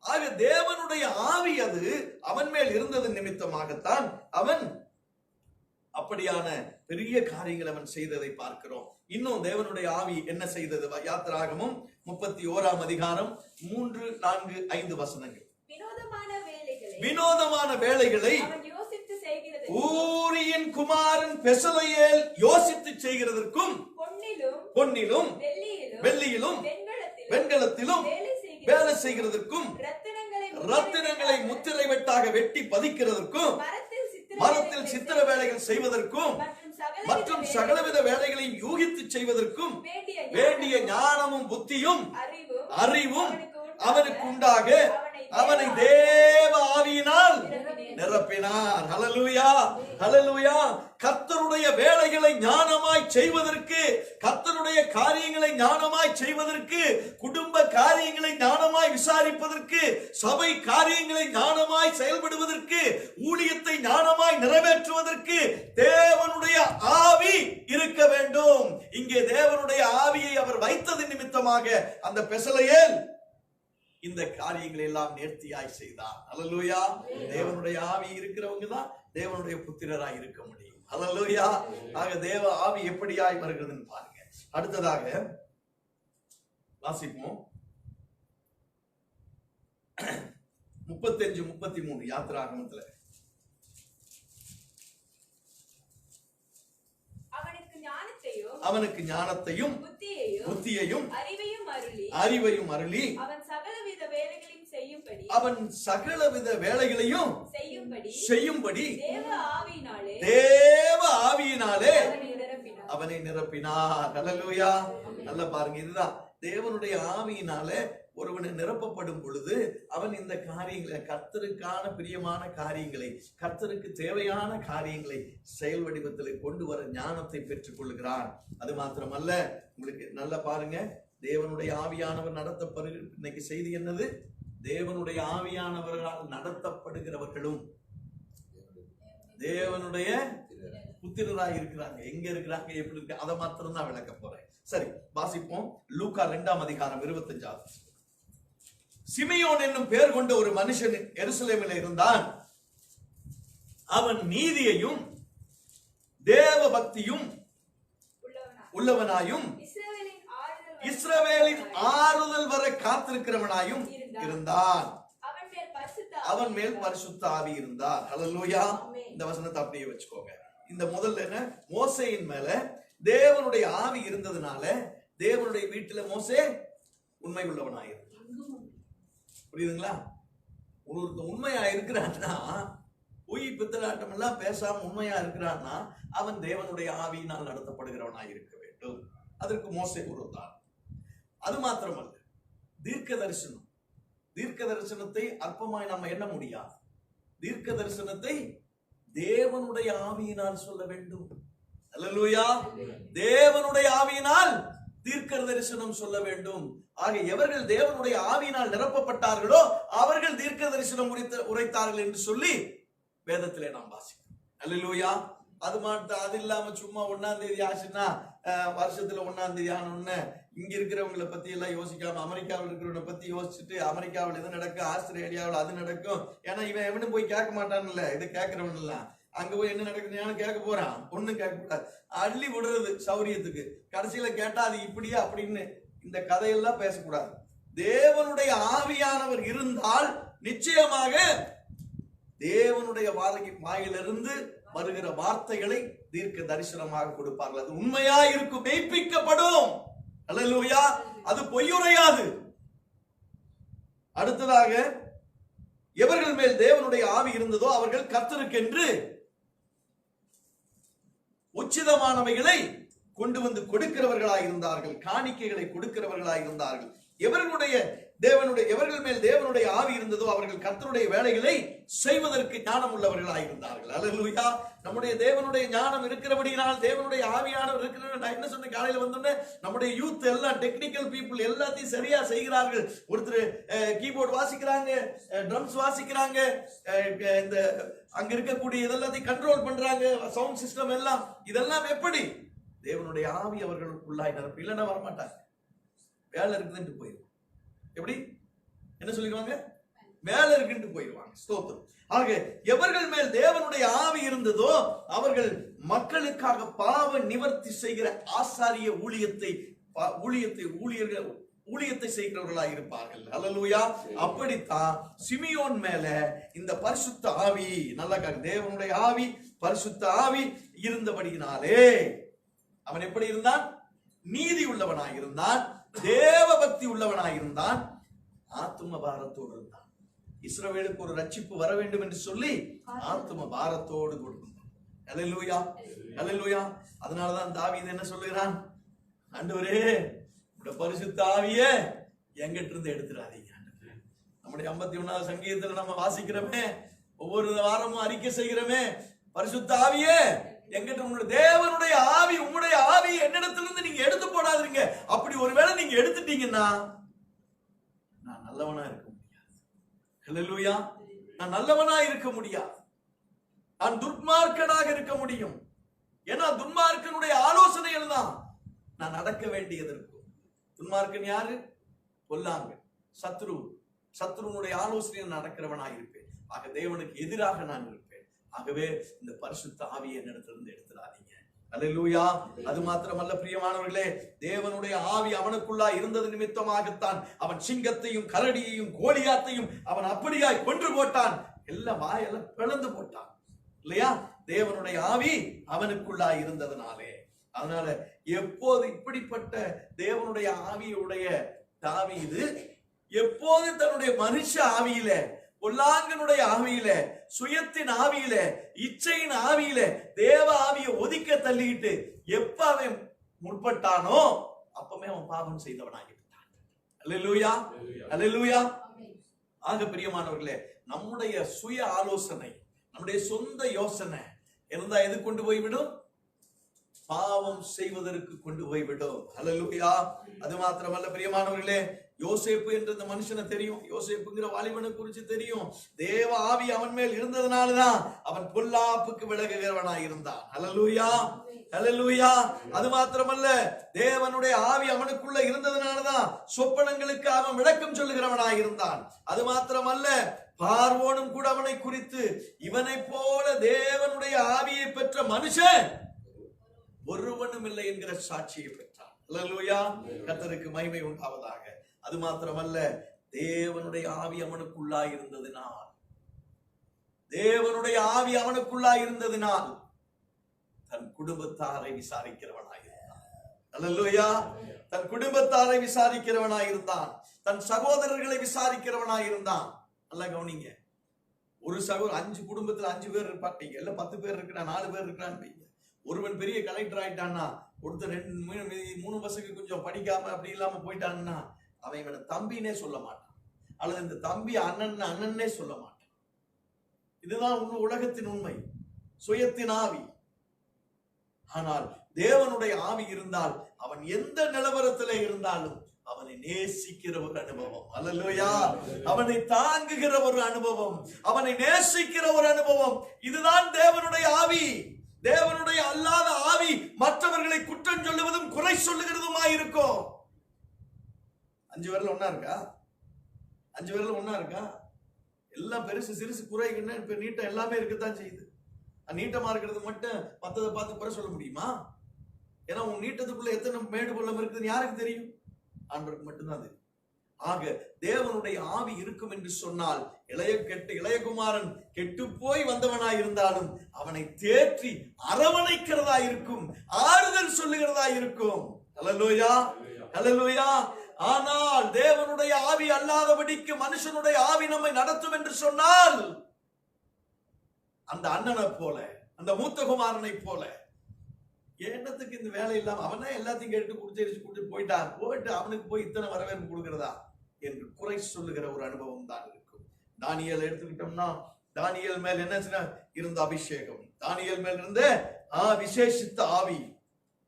Speaker 1: ஆக தேவனுடைய ஆவி அது அவன் மேல் இருந்தது நிமித்தமாகத்தான் அவன் அப்படியான பெரிய காரியங்கள் அவன் செய்ததை பார்க்கிறோம். இன்னும் தேவனுடைய ஆவி என்ன செய்தது? யாத்திராகமம் 31 அதிகாரம் 3, 4, 5 வசனங்கள். வினோதமான வேலைகளை ஊரியின் குமாரன் பெசலெயேல் யோசித்து செய்கிறதற்கும் பொன்னிலும் வெள்ளியிலும் வெண்கலத்திலும் வேலை செய்கிறதற்கும் ரத்தினங்களை முத்திரை வெட்டாக வெட்டி பதிக்கிறதற்கும் மரத்தில் சித்திர வேலைகள் செய்வதற்கும் மற்றும் சகலவித வேலைகளையும் யூகித்து செய்வதற்கும் வேண்டிய ஞானமும் புத்தியும் அறிவும் அவனுக்கு உண்டாக அவனை தேவ ஆவியினால் நிரப்பினார். ஹல்லேலூயா, ஹல்லேலூயா. கர்த்தருடைய வேலைகளை ஞானமாய் செய்வதற்கு, கர்த்தருடைய காரியங்களை ஞானமாய் செய்வதற்கு, குடும்ப காரியங்களை ஞானமாய் விசாரிப்பதற்கு, சபை காரியங்களை ஞானமாய் செயல்படுவதற்கு, ஊழியத்தை ஞானமாய் நிறைவேற்றுவதற்கு தேவனுடைய ஆவி இருக்க வேண்டும். இங்கே தேவனுடைய ஆவியை அவர் வைத்தது நிமித்தமாக அந்த பெசலெயேல் இந்த காரியங்களை எல்லாம் நேர்த்தியாய் செய்தார். ஹல்லேலூயா. தேவனுடைய ஆவி இருக்கிறவங்க தான் தேவனுடைய புத்திரராய் இருக்க முடியும். ஹல்லேலூயா. ஆக தேவ ஆவி எப்படியாய் வருகிறதுன்னு பாருங்க. அடுத்ததாக வாசிப்போம் 35, 33 யாத்திராகமத்துல. அவனுக்கு ஞானத்தையும் புத்தியையும் அறிவையும் அருளி அவன் சகலவித வேலைகளையும் செய்யும்படி தேவ ஆவியினாலே அவனை நிரப்பினார். ஹல்லேலூயா. நல்லா பாருங்க, இதுதான் தேவனுடைய ஆவியினாலே ஒருவனை நிரப்பப்படும் பொழுது அவன் இந்த காரியங்களை, கர்த்தருக்கான பிரியமான காரியங்களை, கர்த்தருக்கு தேவையான காரியங்களை செயல் வடிவத்தில் கொண்டு வர ஞானத்தை பெற்றுக் கொள்கிறான். அது மாத்திரமல்ல, உங்களுக்கு நல்லா பாருங்க, தேவனுடைய ஆவியானவர் நடத்தப்படுகிற, இன்னைக்கு செய்தி என்னது? தேவனுடைய ஆவியானவர்களால் நடத்தப்படுகிறவர்களும் தேவனுடைய புத்திரராய் இருக்கிறாங்க. எங்க இருக்கிறாங்க, எப்படி இருக்கு, அதை மாத்திரம் தான் விளக்க போறேன். சரி, வாசிப்போம். லூக்கா 2 அதிகாரம் 25. சிமியோன் என்னும் பெயர் கொண்ட ஒரு மனுஷன் எருசலேமில் இருந்தான். அவன் நீதியையும் தேவ பக்தியும் உள்ளவனாயும் இஸ்ரவேலின் ஆறுதல் வர காத்திருக்கிறவனாயும் இருந்தான். அவன் மேல் பரிசுத்த ஆவி இருந்தார். ஹல்லேலூயா. இந்த வசனத்தை அப்படியே வச்சுக்கோங்க. இந்த முதல்ல என்ன, மோசேயின் மேல தேவனுடைய ஆவி இருந்ததுனால தேவனுடைய வீட்டுல மோசே உண்மை உள்ளவனாயிருந்தான். புரியுதுங்களா? ஒருத்தர் உண்மையா இருக்கிறான்னா, பொய் பித்தலாட்டம் எல்லாம் பேசாம உண்மையா இருக்கிறான்னா அவன் தேவனுடைய ஆவியினால் நடத்தப்படுகிறவனாய் இருக்க வேண்டும். அதற்கு மோசே ஒரு உதாரணம். அது மாத்திரமல்ல, தீர்க்க தரிசனம். தீர்க்க தரிசனத்தை அற்பமாய் நம்ம எண்ண முடியாது. தீர்க்க தரிசனத்தை தேவனுடைய ஆவியினால் சொல்ல வேண்டும். அல்லேலூயா. தேவனுடைய ஆவியினால் தீர்க்க தரிசனம் சொல்ல வேண்டும். ஆக எவர்கள் தேவனுடைய ஆவியினால் நிரப்பப்பட்டார்களோ அவர்கள் தீர்க்க தரிசனம் உரைத்தார்கள் என்று சொல்லி வேதத்திலே நாம் வாசிக்கிறோம். அல்லேலூயா. அது இல்லாம சும்மா 1ஆம் தேதி ஆச்சுன்னா வருஷத்துல 1ஆம் தேதி ஆனோன்னு இங்க இருக்கிறவங்களை பத்தி எல்லாம் யோசிக்காம அமெரிக்காவில் இருக்கிறவனை பத்தி யோசிச்சுட்டு அமெரிக்காவில் இது நடக்கும், ஆஸ்திரேலியாவில் அது நடக்கும். ஏன்னா இவன் எவனும் போய் கேட்க மாட்டான்ல, இது கேட்கிறவன் எல்லாம் அங்க போய் என்ன நடக்குதுன்னு கேட்க போறான். ஒண்ணும் கேட்க கூடாது, அள்ளி விடுறது சௌரியத்துக்கு. கடைசியில கேட்டா அது இப்படியே அப்படின்னு இந்த கதையெல்லாம் பேசக்கூடாது. தேவனுடைய ஆவியானவர் இருந்தால் நிச்சயமாக தேவனுடைய வாயிலிருந்து வருகிற வார்த்தைகளை தீர்க்க தரிசனமாக கொடுப்பார்கள். அது உண்மையா இருக்கும், மெய்ப்பிக்கப்படும். அல்லேலூயா. அது பொய்யுரையாது. அடுத்ததாக, எவர்கள் மேல் தேவனுடைய ஆவி இருந்ததோ அவர்கள் கர்த்தருக்கென்று உச்சிதமானவைகளை கொண்டு வந்து கொடுக்கிறவர்களாய் இருந்தார்கள், காணிக்கைகளை கொடுக்கிறவர்களாய் இருந்தார்கள். எவர்கள் மேல் தேவனுடைய ஆவி இருந்ததோ அவர்கள் கர்த்தருடைய வேலைகளை செய்வதற்கு ஞானம் உள்ளவர்களாய் இருந்தார்கள். அல்லேலூயா. நம்முடைய தேவனுடைய ஞானம் இருக்கிறபடியால், தேவனுடைய ஆவியானவர் இருக்கிற, நான் என்ன சொன்ன காலையில வந்தோன்னே, நம்முடைய யூத் எல்லாம் டெக்னிக்கல் பீப்புள் எல்லாத்தையும் சரியா செய்கிறார்கள். ஒருத்தர் கீபோர்டு வாசிக்கிறாங்க, ட்ரம்ஸ் வாசிக்கிறாங்க, இந்த அங்க இருக்கக்கூடிய இதெல்லாத்தையும் கண்ட்ரோல் பண்றாங்க, சவுண்ட் சிஸ்டம் எல்லாம். இதெல்லாம் எப்படி? தேவனுடைய ஆவி அவர்களுக்குள்ளாய் நிரப்பி. இல்லைன்னா வரமாட்டாங்க, வேலை இருக்குதுன்னு போயிடும். எப்படி என்ன சொல்லிடுவாங்க? வேலை இருக்குன்னு போயிடுவாங்க. ஸ்தோத்திரம். ஆக எவர்கள் மேல் தேவனுடைய ஆவி இருந்ததோ அவர்கள் மக்களுக்காக பாவ நிவர்த்தி செய்கிற ஆசாரிய ஊழியத்தை செய்கிறவர்களாக இருப்பார்கள். அல்லேலூயா. அப்படித்தான் சிமியோன் மேல இந்த பரிசுத்த ஆவி, நல்லா தேவனுடைய ஆவி, பரிசுத்த ஆவி இருந்தபடியினாலே அவன் எப்படி இருந்தான்? நீதி உள்ளவனாய் இருந்தான், தேவ பக்தி உள்ளவனாய் இருந்தான், ஆத்தும பாரத்தோடு இருந்தான். இஸ்ரவேலுக்கு ஒரு ரட்சிப்பு வர வேண்டும் என்று சொல்லி ஆத்தும பாரத்தோடு கொடுத்தான். அல்லேலூயா. அல்லேலூயா. அதனாலதான் தாவீது என்ன சொல்லுகிறான்? ஆண்டவரே, உடைய பரிசுத்த ஆவியே எங்கிட்ட இருந்து எடுத்துடாதீங்க. நம்முடைய 51வது சங்கீதத்துல நம்ம வாசிக்கிறோமே, ஒவ்வொரு வாரமும் அறிக்கை செய்கிறோமே, பரிசுத்த ஆவியே எங்கிட்ட, தேவனுடைய ஆவி, உங்களுடைய ஆவி என்னிடத்திலிருந்து நீங்க எடுத்து போடாதீங்க. அப்படி ஒருவேளை நீங்க எடுத்துட்டீங்கன்னா நான் நல்லவனா இருக்க முடியாது. அல்லேலூயா. நான் நல்லவனா இருக்க முடியாது, நான் துன்மார்க்கனாக இருக்க முடியும். ஏன்னா துன்மார்க்கனுடைய ஆலோசனைகள் தான் நான் நடக்க வேண்டியது இருக்கும். துன்மார்க்கன் யாரு? பொல்லாங்க, சத்ருனுடைய ஆலோசனையில் நடக்கிறவனாக இருப்பேன். ஆக தேவனுக்கு எதிராக நான் இருப்பேன். ஆகவே இந்த பரிசுத்த ஆவியை என்னிடத்திலிருந்து எடுத்துடாதீங்க. அல்லேலூயா. அது மாத்திரமல்ல பிரியமானவர்களே, தேவனுடைய ஆவி அவனுக்குள்ளா இருந்தது நிமித்தமாகத்தான் அவன் சிங்கத்தையும் கரடியையும் கோலியாத்தையும் அவன் அப்படியாய் கொன்று போட்டான். எல்லாம் வாயெல்லாம் பிளந்து போட்டான் இல்லையா? தேவனுடைய ஆவி அவனுக்குள்ளா இருந்ததுனாலே. அதனால எப்போது இப்படிப்பட்ட தேவனுடைய ஆவியுடைய தாவீது எப்போது தன்னுடைய மனுஷ ஆவியில, பொல்லாங்கனுடைய ஆவியில, சுயத்தின் ஆவியில, இச்சையின் ஆவியில தேவ ஆவியை ஒதுக்க தள்ளிட்டு எப்ப அவன் முற்பட்டானோ அப்பவே அவன் பாவம் செய்தவனாகிவிட்டான். அல்லேலூயா. அல்லேலூயா. ஆக பிரியமானவர்களே, நம்முடைய சுய ஆலோசனை, நம்முடைய சொந்த யோசனை இருந்தா எது கொண்டு போய்விடும்? பாவம் செய்வதற்கு கொண்டு போய்விடும். அல்லேலூயா. அது மாத்திரமல்ல பிரியமானவர்களே, யோசேப்பு என்ற இந்த மனுஷனை தெரியும், யோசேப்புங்கிற வாலிபனை குறித்து தெரியும். தேவ ஆவி அவன் மேல் இருந்ததுனாலதான் அவன் பொல்லாப்புக்கு விலகுகிறவனாய் இருந்தான். அல்லேலூயா. அல்லேலூயா. அது மாத்திரமல்ல, தேவனுடைய ஆவி அவனுக்குள்ள இருந்ததுனாலதான் சொப்பனங்களுக்கு அவன் விளக்கம் சொல்லுகிறவனாய் இருந்தான். அது மாத்திரமல்ல, பார்வோனும் கூட அவனை குறித்து இவனை போல தேவனுடைய ஆவியை பெற்ற மனுஷன் ஒருவனும் இல்லை என்கிற சாட்சியை பெற்றான். அல்லேலூயா. கர்த்தருக்கு மகிமை உண்டாவதாக. அது மாத்திரமல்ல, தேவனுடைய ஆவி அவனுக்குள்ளாய் இருந்ததினால், தேவனுடைய ஆவி அவனுக்குள்ளாய் இருந்ததினால் தன் குடும்பத்தாரை விசாரிக்கிறவனாயிருந்தான். அல்லேலூயா. தன் குடும்பத்தாரை விசாரிக்கிறவனாயிருந்தான், தன் சகோதரர்களை விசாரிக்கிறவனாயிருந்தான். நல்லா கவனிங்க. ஒரு சகோதரர் 5 குடும்பத்துல 5 பேர் இருப்பாங்க, இல்ல 10 பேர் இருக்கிறா, 4 பேர் இருக்கிறான்னு. ஒருவன் பெரிய கலெக்டர் ஆயிட்டான்னா, ஒருத்தர் 2 3 பசங்க கொஞ்சம் படிக்காம அப்படி இல்லாம போயிட்டான்னா அவன் இவனை தம்பினே சொல்ல மாட்டான், அல்லது இந்த தம்பி அண்ணன்னே சொல்ல மாட்டான். இதுதான் உலகத்தின் உண்மை, சுயத்தின் ஆவி. ஆனால் தேவனுடைய ஆவி இருந்தால் அவன் எந்த நிலவரத்திலே இருந்தாலும் அவனை நேசிக்கிற ஒரு அனுபவம். அல்லேலூயா. அவனை தாங்குகிற ஒரு அனுபவம், அவனை நேசிக்கிற ஒரு அனுபவம். இதுதான் தேவனுடைய ஆவி. தேவனுடைய அல்லாத ஆவி மற்றவர்களை குற்றம் சொல்லுவதும் குறை சொல்லுகிறதுமாயிருக்கும். 5 விரல் ஒண்ணா இருக்கா? 5 விரல் ஒண்ணா இருக்கா? எல்லாம் பெருசு சிறுசு குறைகள்னா இப்ப நீட்டம் எல்லாமே இருக்கத்தான் செய்யுது. நீட்டமா இருக்கிறது மட்டும் மத்ததை பார்த்து குறை சொல்ல முடியுமா? ஏன்னா உன் நீட்டத்துக்குள்ள எத்தனை மேடு பள்ளம் இருக்குதுன்னு யாருக்கு தெரியும்? ஆண்டவருக்கு மட்டும்தான் தெரியும். ஆக தேவனுடைய ஆவி இருக்கும் என்று சொன்னால் இளையகுமாரன் கெட்டு போய் வந்தவனாய் இருந்தாலும் அவனை தேற்றி அரவணைக்கிறதா இருக்கும், ஆறுதல் சொல்லுகிறதா இருக்கும். அல்லேலூயா, அல்லேலூயா. ஆனால் தேவனுடைய ஆவி அல்லாதபடிக்கு மனுஷனுடைய ஆவி நம்மை நடத்தும் என்று சொன்னால் அந்த அண்ணனை போல, அந்த மூத்த குமாரனை போல, என்னத்துக்கு இந்த வேலை இல்லாம அவனே எல்லாத்தையும் கேட்டு குடிச்சு போயிட்டு அவனுக்கு போய் இத்தனை வரவேற்பு கொடுக்கிறதா என்று குறை சொல்லுகிற ஒரு அனுபவம் தான் இருக்கும். தானியேல் எடுத்துக்கிட்டோம்னா, தானியேல் மேல் என்ன இருந்த அபிஷேகம், தானியேல் மேல் இருந்த விசேஷித்த ஆவி,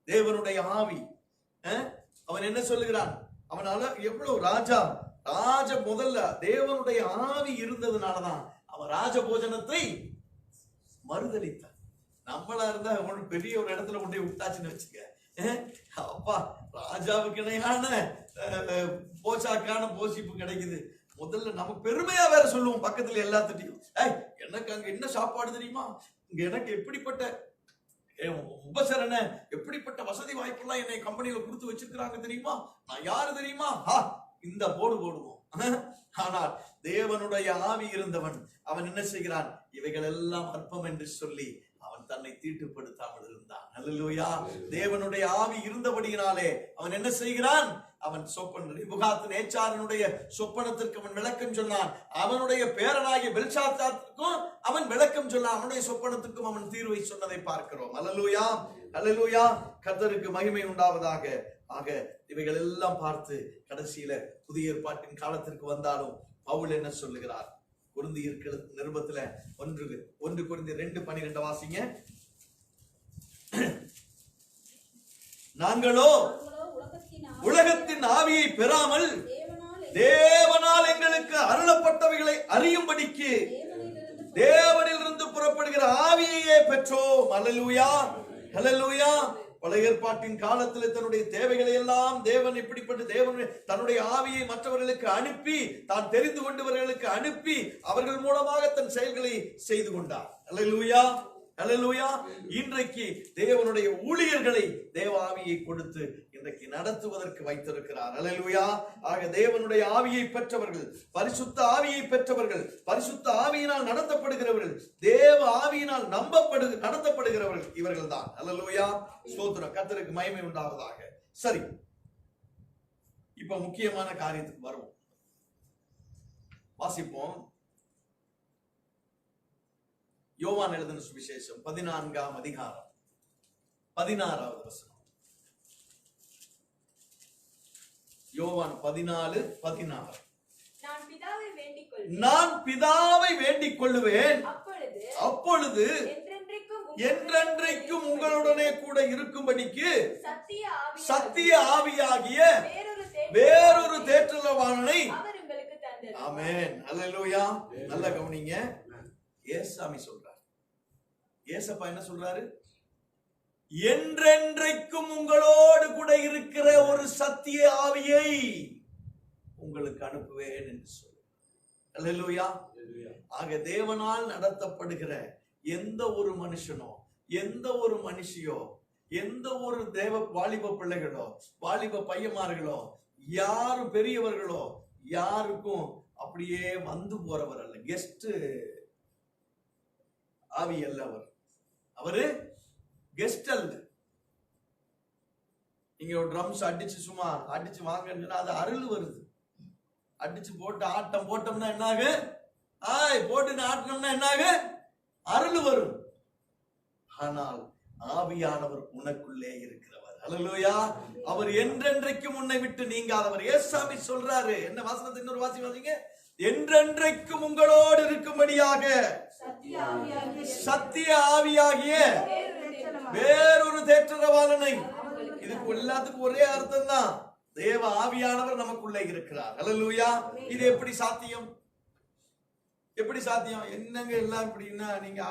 Speaker 1: தேவனுடைய ஆவி. அவன் என்ன சொல்லுகிறான்? அவனால எவ்வளவு ராஜ முதல்ல தேவனுடைய ஆவி இருந்ததுனாலதான் அவன் ராஜ போஜனத்தை மறுதளித்தான். நம்மளா இருந்தா பெரிய ஒரு இடத்துல கொண்டு விட்டாச்சுன்னு வச்சுக்க, அப்பா ராஜாவுக்கு இணையான போஷாக்கான போஷிப்பு கிடைக்குது. முதல்ல நம்ம பெருமையா வேற சொல்லுவோம் பக்கத்துல எல்லாத்திட்டையும், எனக்கு அங்க என்ன சாப்பாடு தெரியுமா, இங்க எனக்கு எப்படிப்பட்ட உபசரணை, எப்படிப்பட்ட வசதி வாய்ப்பு எல்லாம் என்னை கம்பெனியில கொடுத்து வச்சிருக்கிறாங்க தெரியுமா, நான் யாரு தெரியுமா, இந்த போடுவோம். ஆனால் தேவனுடைய ஆவி இருந்தவன் அவன் என்ன செய்கிறான்? இவைகள் எல்லாம் அற்பம் என்று சொல்லி அவன் தன்னை தீட்டுப்படுத்தாமல் இருந்தான். அல்லேலூயா. தேவனுடைய ஆவி இருந்தபடியினாலே அவன் என்ன செய்கிறான்? அவன் நேச்சாரனுடைய சொப்பனத்திற்கு அவன் விளக்கம் சொன்னான். அவனுடைய பேரனாகிய பெல்ஷாத்சாருக்கும் அவன் விளக்கம் சொன்னான். அவனுடைய சொப்பனத்துக்கும் அவன் தீர்வை சொன்னதை பார்க்கிறோம். அல்லேலூயா, அல்லேலூயா. கர்த்தருக்கு மகிமை உண்டாவதாக. ஆக இவைகள் எல்லாம் பார்த்து கடைசியில புதிய ஏற்பாட்டின் காலத்திற்கு வந்தாலும் பவுல் என்ன சொல்லுகிறார்? கொரிந்தியர் நிருபத்துல 1 கொரிந்தியர் 2:12 வாசிங்க. நாங்களோ உலகத்தின் ஆவியை பெறாமல் தேவனால் எங்களுக்கு அருளப்பட்டவைகளை அறியும்படிக்கு தேவனிலிருந்து புறப்படுகிற ஆவியையே பெற்றோம். அல்லேலூயா, அல்லேலூயா. பழைய ஏற்பாட்டின் காலத்தில் தன்னுடைய தேவைகளை எல்லாம் தேவன் இப்படிப்பட்ட தேவன் தன்னுடைய ஆவியை மற்றவர்களுக்கு அனுப்பி, தான் தெரிந்து கொண்டவர்களுக்கு அனுப்பி அவர்கள் மூலமாக தன் செயல்களை செய்து கொண்டார். அல்லேலூயா, அல்லேலூயா. இன்றைக்கு தேவனுடைய ஊழியர்களை தேவ ஆவியை கொடுத்து இன்றைக்கு நடத்துவதற்கு வைத்திருக்கிறார். அல்லேலூயா. ஆக தேவனுடைய ஆவியை பெற்றவர்கள், பரிசுத்த ஆவியை பெற்றவர்கள், பரிசுத்த ஆவியினால் நடத்தப்படுகிறவர்கள், தேவ ஆவியினால் நடத்தப்படுகிறவர்கள் இவர்கள் தான். அல்லேலூயா, ஸ்தோத்திரம். கர்த்தருக்கு மகிமை உண்டாவதாக. சரி, இப்ப முக்கியமான காரியத்துக்கு வருவோம். வாசிப்போம். யோவான் எழுதின சுவிசேஷம் 14ஆம் அதிகாரம் 16வது வசனம். யோவான் 14:16. நான் பிதாவை வேண்டிக் கொள்ளுவேன், அப்பொழுது என்றென்றைக்கும் உங்களுடனே கூட இருக்கும்படிக்கு சத்திய ஆவியாகிய வேறொரு தேற்றரவாளனை. ஆமென், அல்லேலூயா. நல்ல கவனிங்க. ஏசாமி சொல்றார், ஏசப்பா என்ன சொல்றாரு? என்றென்றைக்கும் உங்களோடு கூட இருக்கிற ஒரு சத்திய ஆவியை உங்களுக்கு அனுப்புவேன் என்று சொல்லு. அல்லேலூயா. ஆக தேவனால் நடத்தப்படுகிற எந்த ஒரு மனுஷனோ, எந்த ஒரு மனுஷியோ, எந்த ஒரு தேவ வாலிப பிள்ளைகளோ, வாலிப பையன்மார்களோ, யாரும் பெரியவர்களோ, யாருக்கும் அப்படியே வந்து போறவர் அல்ல, கெஸ்ட் ஆவி அல்ல அவர். அவரு கெஸ்ட் அல்ல. நீங்க ஒரு ட்ரம்ஸ் அடிச்சு சும்மா அடிச்சு வாங்கன்னா அது அருள் வருது. அடிச்சு போட்டு ஆட்டம் போட்டோம்னா என்னாகு, போட்டு ஆட்டணும்னா என்னாகு, அருள் வரும். ஆனால் ஆவியானவர் உனக்குள்ளே இருக்கிறவர். அல்லேலூயா. அவர் என்றென்றைக்கும் உன்னை விட்டு நீங்காதவர். ஏசாமி சொல்றாரு, என்ன வாசனத்தை இன்னொரு வாசிங்க, என்றென்றைக்கும் உங்களோடு இருக்கும்படியாக சத்திய ஆவியாகிய வேறொரு தேற்றரவாளனை. இதுக்கு எல்லாத்துக்கும் ஒரே அர்த்தம் தான், தேவ ஆவியானவர் நமக்குள்ளே இருக்கிறார். அல்லேலூயா. இது எப்படி சாத்தியம்? எப்படி சாத்தியம்? என்னங்க எல்லாம் இப்படின்னா, நீங்க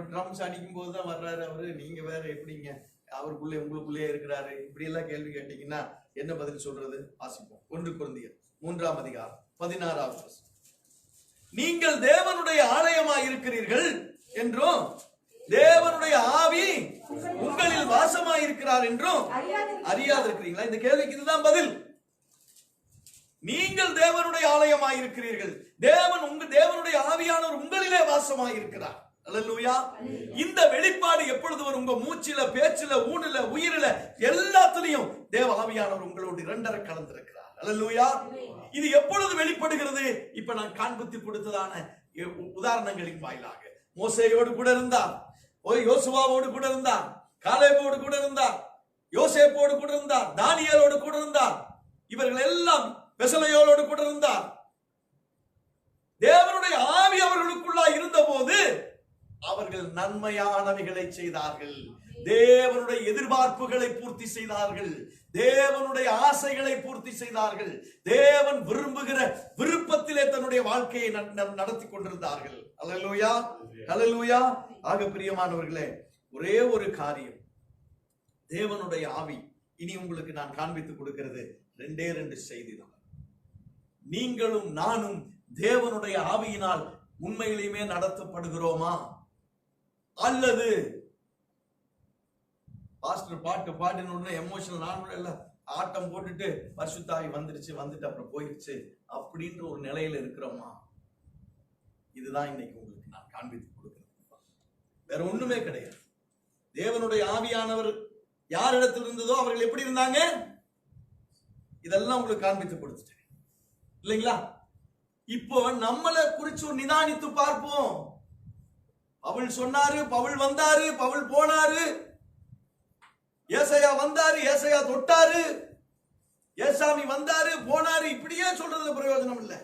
Speaker 1: ட்ரம்ஸ் அடிக்கும் போதுதான் வர்றாரு அவரு, நீங்க வேற எப்படிங்க அவருக்குள்ளே உங்களுக்குள்ளே இருக்கிறாரு, இப்படி எல்லாம் கேள்வி கேட்டீங்கன்னா என்ன பதில் சொல்றது? வாசிப்போம். 1 கொரிந்தியர் 3ஆம் அதிகாரம் 16ஆவது வசனம். நீங்கள் தேவனுடைய ஆலயமாய் இருக்கிறீர்கள் என்றும் தேவனுடைய ஆவி உங்களில் வாசமாய் இருக்கிறார் என்றும் அறியாது இருக்கிறீங்களா? இந்த கேள்விக்கு இதுதான் பதில். நீங்கள் தேவனுடைய ஆலயமாய் இருக்கிறீர்கள், தேவனுடைய ஆவியானவர் உங்களிலே வாசமாய் இருக்கிறார். அல்லேலூயா. இந்த வெளிப்பாடு எப்பொழுது வரும்? உங்க மூச்சில, பேச்சில, ஊனில, உயிரில, எல்லாத்திலையும் தேவ ஆவியானவர் உங்களோடு இரண்டரை கலந்திருக்கிறார். அல்லேலூயா. இது எப்பொழுது வெளிப்படுகிறது? இப்ப நான் காண்பித்து கொடுத்ததான உதாரணங்களின் வாயிலாக. மோசேயோடு கூட இருந்தார், யோசுவாவோடு கூட இருந்தார், காலேபோடு கூட இருந்தார், யோசேப்போடு கூட இருந்தார், தானியேலோடு கூட இருந்தார், இவர்கள் எல்லாம் பெசலெயோலோடு கூட இருந்தார். தேவனுடைய ஆவி அவர்களுக்குள்ளா இருந்த போது அவர்கள் நன்மையானவைகளை செய்தார்கள், தேவனுடைய எதிர்பார்ப்புகளை பூர்த்தி செய்தார்கள், தேவனுடைய ஆசைகளை பூர்த்தி செய்தார்கள், தேவன் விரும்புகிற விருப்பத்திலே தன்னுடைய வாழ்க்கையை நடத்தி கொண்டிருந்தார்கள். அல்லேலூயா, அல்லேலூயா. ஆக பிரியமானவர்களே, ஒரே ஒரு காரியம், தேவனுடைய ஆவி இனி உங்களுக்கு நான் காண்பித்து கொடுக்கிறது 2 செய்தி தான். நீங்களும் நானும் தேவனுடைய ஆவியினால் உண்மையிலுமே நடத்தப்படுகிறோமா, அல்லது பாஸ்டர் பாட்டு பாடின உடனே எமோஷனல், நான் எல்லாம் ஆட்டம் போட்டுட்டு பரிசுத்தாவி வந்துட்டு அப்புறம் போயிடுச்சு அப்படின்ற ஒரு நிலையில இருக்கிறோமா? இதுதான் இன்னைக்கு உங்களுக்கு நான் காண்பித்து கொடுக்கிறேன். வேற ஒண்ணுமே கிடையாது. தேவனுடைய ஆவியானவர் யாரிடத்தில் இருந்ததோ அவர்கள் எப்படி இருந்தாங்க, இதெல்லாம் உங்களுக்கு காண்பித்து கொடுத்துட்டேன் இல்லைங்களா? இப்போ நம்மளை குறிச்சு நிதானித்து பார்ப்போம். பவுல் சொன்னாரு, பவுல் வந்தாரு, பவுல் போனாரு, ஏசாயா வந்தாரு, ஏசாயா தொட்டாரு, ஏசாமி வந்தாரு போனாரு, இப்படியே சொல்றதுல பிரயோஜனம் இல்லை.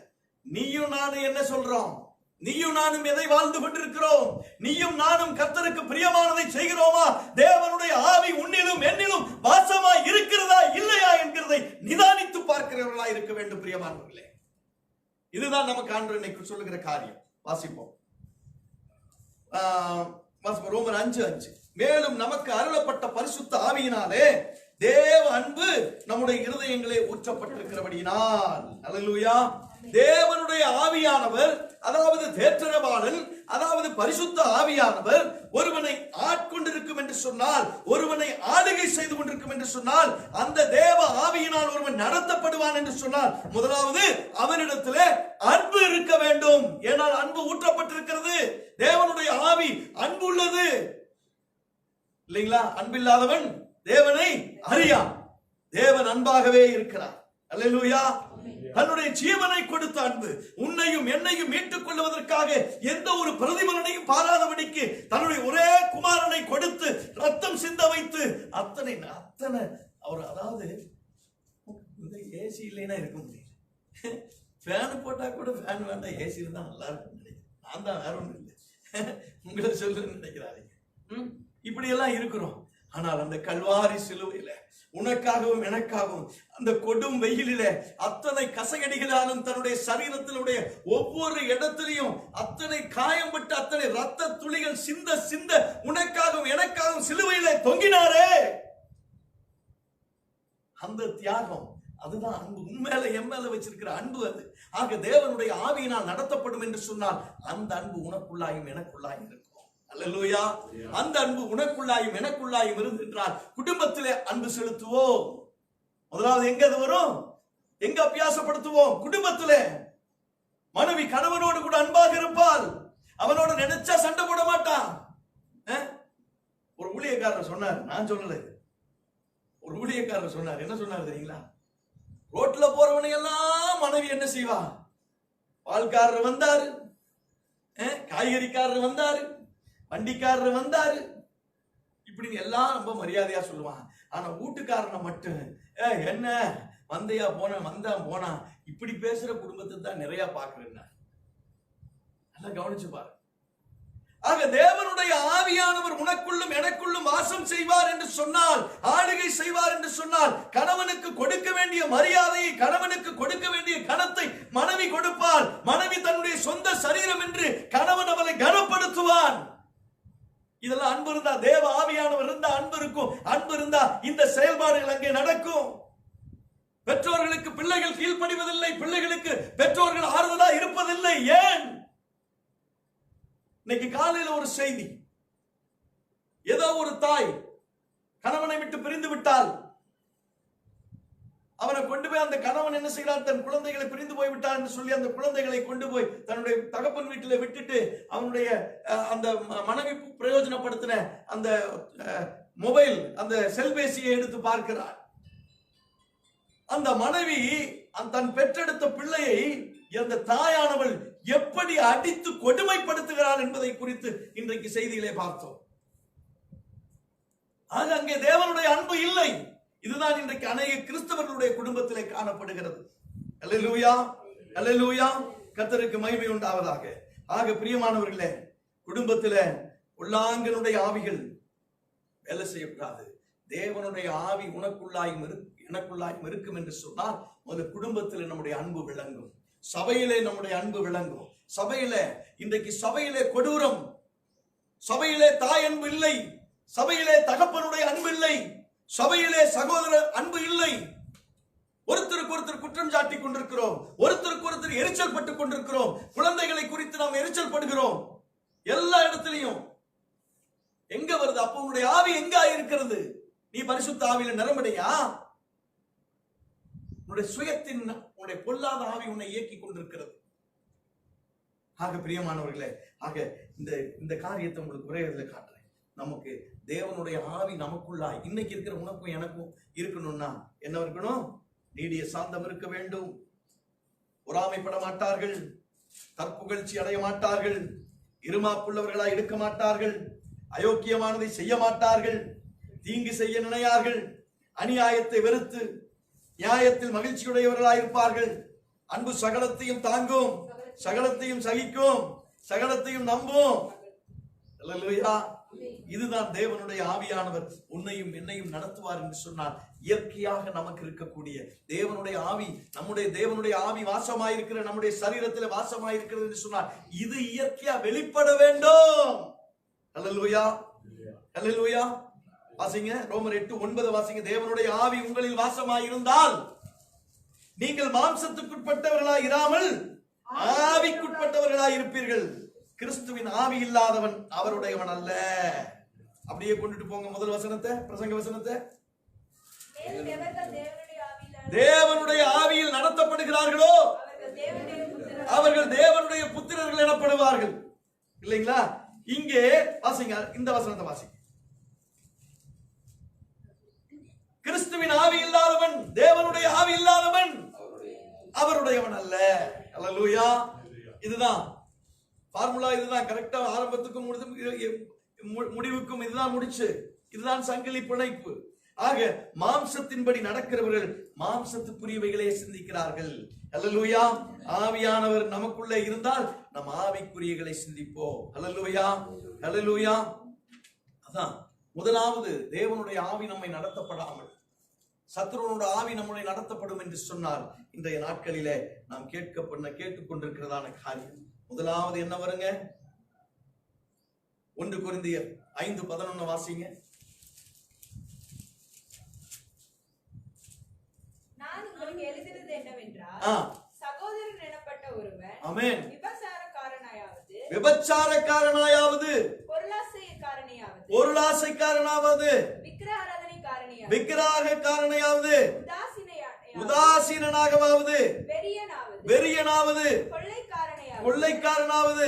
Speaker 1: நீயும் நானும் என்ன சொல்றோம்? நீயும் நானும் எதை வாழ்ந்து கொண்டிருக்கிறோம்? நீயும் நானும் கர்த்தருக்கு பிரியமானதை செய்கிறோமா? தேவனுடைய ஆவி உன்னிலும் என்னிலும் வாசமா இருக்கிறதா இல்லையா என்கிறதை நிதானித்து பார்க்கிறவர்களா இருக்க வேண்டும் பிரியமானவர்களே. இதுதான் நமக்கு ஆண்டவர் இன்னைக்கு சொல்லுகிற காரியம். வாசிப்போம். ரோமர் 5:5. மேலும் நமக்கு அருளப்பட்ட பரிசுத்த ஆவியினாலே தேவ அன்பு நம்முடைய இருதயங்களே ஊற்றப்பட்டிருக்கிறபடியினால். அல்லேலூயா. தேவனுடைய ஆவியானவர், அதாவது தேற்றரவாளன், அதாவது பரிசுத்த ஆவியானவர் ஒருவனை ஆட்கொண்டிருக்கும் என்று சொன்னால், ஒருவனை ஆளுகை செய்து கொண்டிருக்கும் என்று சொன்னால், அந்த தேவ ஆவியினால் ஒருவன் நடத்தப்படுவான் என்று சொன்னால், முதலாவது அவனிடத்திலே அன்பு இருக்க வேண்டும். ஏனால் அன்பு ஊற்றப்பட்டிருக்கிறது. தேவனுடைய ஆவி அன்பு உள்ளது இல்லைங்களா? அன்பில்லாதவன் தேவனை அறியான். தேவன் அன்பாகவே இருக்கிறார். அல்லேலூயா. தன்னுடைய ஜீவனை கொடுத்த அன்பு, உன்னையும் என்னையும் மீட்டுக் கொள்வதற்காக எந்த ஒரு பிரதிபலனையும் பாராதபடிக்கு தன்னுடைய ஒரே குமாரனை கொடுத்து ரத்தம் சிந்த வைத்து அத்தனை அவர், அதாவது இந்த ஏசி இல்லைன்னா இருக்க முடியல. ஃபேன் போட்டா கூட ஃபேன் வேண்டாம், ஏசி இருந்தா நல்லா இருக்கும் நினைக்கிறேன். நான் தான் வேற ஒன்றும் இல்லை, உங்களை சொல்லுன்னு நினைக்கிறாரு. இப்படி எல்லாம் இருக்கிறோம். ஆனால் அந்த கல்வாரி சிலுவையில உனக்காகவும் எனக்காகவும் அந்த கொடும் வெயிலில அத்தனை கசகடிகளாலும் தன்னுடைய சரீரத்தினுடைய ஒவ்வொரு இடத்திலையும் அத்தனை காயம்பட்டு அத்தனை ரத்த துளிகள் சிந்த சிந்த உனக்காகவும் எனக்காகவும் சிலுவையில தொங்கினாரே. அந்த தியாகம், அதுதான் அன்பு. உண்மையில எம்மேல வச்சிருக்கிற அன்பு அது. ஆக தேவனுடைய ஆவியினால் நடத்தப்படும் என்று சொன்னால் அந்த அன்பு உனக்குள்ளாயும் எனக்குள்ளாயும் இருக்கும். அல்லேலூயா. அந்த அன்பு உனக்குள்ளாயும் எனக்குள்ளாயும் இருந்திருந்தால் குடும்பத்திலே அன்பு செலுத்துவோம். முதலாவது எங்க அது வரும்? எங்க அபியாசப்படுத்துவோம்? குடும்பத்திலே. மனைவி கணவனோடு கூட அன்பாக இருப்பாள். அவனோட நினைச்சா சண்டை போட மாட்டான். ஒரு ஊழியக்காரர் சொன்னார், நான் சொல்லல, ஒரு ஊழியக்காரர் சொன்னார். என்ன சொன்னார் தெரியுங்களா? ரோட்ல போறவனை எல்லாம் மனைவி என்ன செய்வா? பால்காரர் வந்தாரு, காய்கறிக்காரர் வந்தாரு, வண்டிக்காரர் வந்தாரு, இப்படி எல்லாம் ரொம்ப மரியாதையா சொல்லுவான். ஆனா வீட்டுக்காரனை மட்டும் என்ன வந்தையா போன வந்தான் போனா இப்படி பேசுற குடும்பத்தை தான் நிறைய பாக்குறேன். நல்லா கவனிச்சு பாரு. ஆக தேவனுடைய ஆவியானவர் உனக்குள்ளும் எனக்குள்ளும் வாசம் செய்வார் என்று சொன்னால், ஆளுகை செய்வார் என்று சொன்னால், கணவனுக்கு கொடுக்க வேண்டிய மரியாதையை, கணவனுக்கு கொடுக்க வேண்டிய கனத்தை மனைவி கொடுப்பாள். மனைவி தன்னுடைய சொந்த சரீரம் என்று கணவன் அவளை கனப்படுத்துவான். இதெல்லாம் அன்பு இருந்தா, தேவ ஆவியானவர் இருந்தா அன்பு இருக்கும். அன்பு இருந்தா இந்த செயல்பாடுகள் அங்கே நடக்கும். பெற்றோர்களுக்கு பிள்ளைகள் கீழ்ப்படிவதில்லை, பிள்ளைகளுக்கு பெற்றோர்கள் ஆறுதலா இருப்பதில்லை. ஏன்? இன்னைக்கு காலையில ஒரு செய்தி, ஏதோ ஒரு தாய் கணவனை விட்டு பிரிந்து விட்டால் அவனை கொண்டு போய், அந்த கணவன் என்ன செய்கிறார்? தன் குழந்தைகளை பிரிந்து போய் விட்டார் என்று சொல்லி அந்த குழந்தைகளை கொண்டு போய் தன்னுடைய தகப்பன் வீட்டில் விட்டுட்டு அவனுடைய அந்த மனைவி பிரயோஜனப்படுத்தின அந்த மொபைல், அந்த செல்பேசியை எடுத்து பார்க்கிறார். அந்த மனைவி தன் பெற்றெடுத்த பிள்ளையை அந்த தாயானவள் எப்படி அடித்து கொடுமைப்படுத்துகிறார் என்பதை குறித்து இன்றைக்கு செய்திகளை பார்த்தோம். ஆக அங்கே தேவனுடைய அன்பு இல்லை. இதுதான் இன்றைக்கு அநேக கிறிஸ்தவர்களுடைய குடும்பத்திலே காணப்படுகிறது. அல்லேலூயா, அல்லேலூயா, கர்த்தருக்கு மகிமை உண்டாவதாக. ஆக பிரியமானவர்களே, குடும்பத்திலே உள்ளாங்கனுடைய ஆவிகள் வேலை செய்யக்கூடாது. தேவனுடைய ஆவி உனக்குள்ளாயும் எனக்குள்ளாயும் இருக்கும் என்று சொன்னால் ஒரு குடும்பத்தில் நம்முடைய அன்பு விளங்கும். சபையிலே நம்முடைய அன்பு விளங்கும். சபையிலே இன்றைக்கு சபையிலே கொடூரம், சபையிலே தாய் அன்பு இல்லை, சபையிலே தகப்பனுடைய அன்பு இல்லை, சபையிலே சகோதர அன்பு இல்லை. ஒருத்தருக்கு ஒருத்தர் குற்றம் சாட்டி கொண்டிருக்கிறோம், ஒருத்தருக்கு ஒருத்தர் எரிச்சல் பட்டுக் கொண்டிருக்கிறோம், குழந்தைகளை குறித்து நாம் எரிச்சல் படுகிறோம். எல்லா இடத்திலையும் எங்க வருது? அப்ப உன்னுடைய ஆவி எங்க இருக்கிறது? நீ பரிசுத்த ஆவியில நிரம்படையா? உன்னுடைய சுயத்தின், உன்னுடைய பொல்லாத ஆவி உன்னை இயக்கி கொண்டிருக்கிறது. ஆக பிரியமானவர்களே, ஆக இந்த காரியத்தை உங்களுக்கு உரையதுல காட்டுறேன். நமக்கு தேவனுடைய ஆவி நமக்குள்ளாய் இன்னைக்கு இருக்கிற உனக்கும் எனக்கும் இருக்கணும்னா என்ன இருக்கணும்? நீடிய சாந்தம் இருக்க வேண்டும். பொறாமைப்பட மாட்டார்கள், தற்புகழ்ச்சி அடைய மாட்டார்கள், இருமாப்புள்ளவர்களாய் இருக்க மாட்டார்கள், அயோக்கியமானதை செய்ய மாட்டார்கள், தீங்கு செய்ய நினையார்கள், அநியாயத்தை வெறுத்து நியாயத்தில் மகிழ்ச்சியுடையவர்களாய் இருப்பார்கள். அன்பு சகலத்தையும் தாங்கும், சகலத்தையும் சகிக்கும், சகலத்தையும் நம்பும். அல்லேலூயா. இதுதான் தேவனுடைய ஆவியானவர் உன்னையும் என்னையும் நடத்துவார் என்று சொன்னால், இயற்கையாக நமக்கு இருக்கக்கூடிய தேவனுடைய ஆவி, நம்முடைய தேவனுடைய ஆவி வாசமாயிருக்கிற நம்முடைய சரீரத்தில் வாசமாயிருக்கிறது என்று சொன்னால், இது இயற்கையா வெளிப்பட வேண்டும். அல்லேலூயா, அல்லேலூயா. வாசிங்க ரோமர் 8:9 வாசிங்க. தேவனுடைய ஆவி உங்களில் வாசமாயிருந்தால் நீங்கள் மாம்சத்துக்குட்பட்டவர்களாய் இராமல் ஆவிக்குட்பட்டவர்களாய் இருப்பீர்கள். கிறிஸ்துவின் ஆவி இல்லாதவன் அவருடையவன் அல்ல. அப்படியே கொண்டுட்டு போங்க முதல் வசனத்தை, பிரசங்க வசனத்தை. தேவனுடைய ஆவியில் நடத்தப்படுகிறார்களோ அவர்கள் தேவனுடைய புத்திரர்கள் எனப்படுவார்கள். இல்லைங்களா? இங்கே வாசிங்க, இந்த வசனத்தை வாசிங்க. கிறிஸ்துவின் ஆவி இல்லாதவன், தேவனுடைய ஆவி இல்லாதவன் அவருடையவன் அல்ல. அல்லேலூயா. இதுதான் ஃபார்முலா, இதுதான் கரெக்டா. ஆரம்பத்துக்கும் முடிவுக்கும் இதுதான் முடிச்சு, இதுதான் சங்கிலி பிணைப்பு. ஆக மாம்சத்தின்படி நடக்கிறவர்கள் மாம்சத்துக்குரியவைகளே சிந்திக்கிறார்கள். அல்லேலூயா. ஆவியானவர் நமக்குள்ளே இருந்தால் நம் ஆவிக்குரியவைகளை சிந்திப்போம். அல்லேலூயா, அல்லேலூயா. அதான் முதலாவது, தேவனுடைய ஆவி நம்மை நடத்தப்படாமல் சத்ருவனுடைய ஆவி நம்முடைய நடத்தப்படும் என்று சொன்னால், இன்றைய நாட்களிலே நாம் கேட்டுக்கொண்டிருக்கிறதான காரியம் முதலாவது என்ன வருங்க? 1 கொரிந்தியர் 5:11 வாசிங்க.
Speaker 2: நான் உங்களுக்கு எழுதுகிறது என்னவென்றால், சகோதரன் எனப்பட்ட ஒருவன்
Speaker 1: ஆமென்
Speaker 2: விபச்சாரக்காரனாயாவது, பொருளாசைக்காரனாயாவது,
Speaker 1: விக்கிரகாரனாவது, உதாசீனாகவாவது வெறியனாவது கொள்ளைக்காரனாவது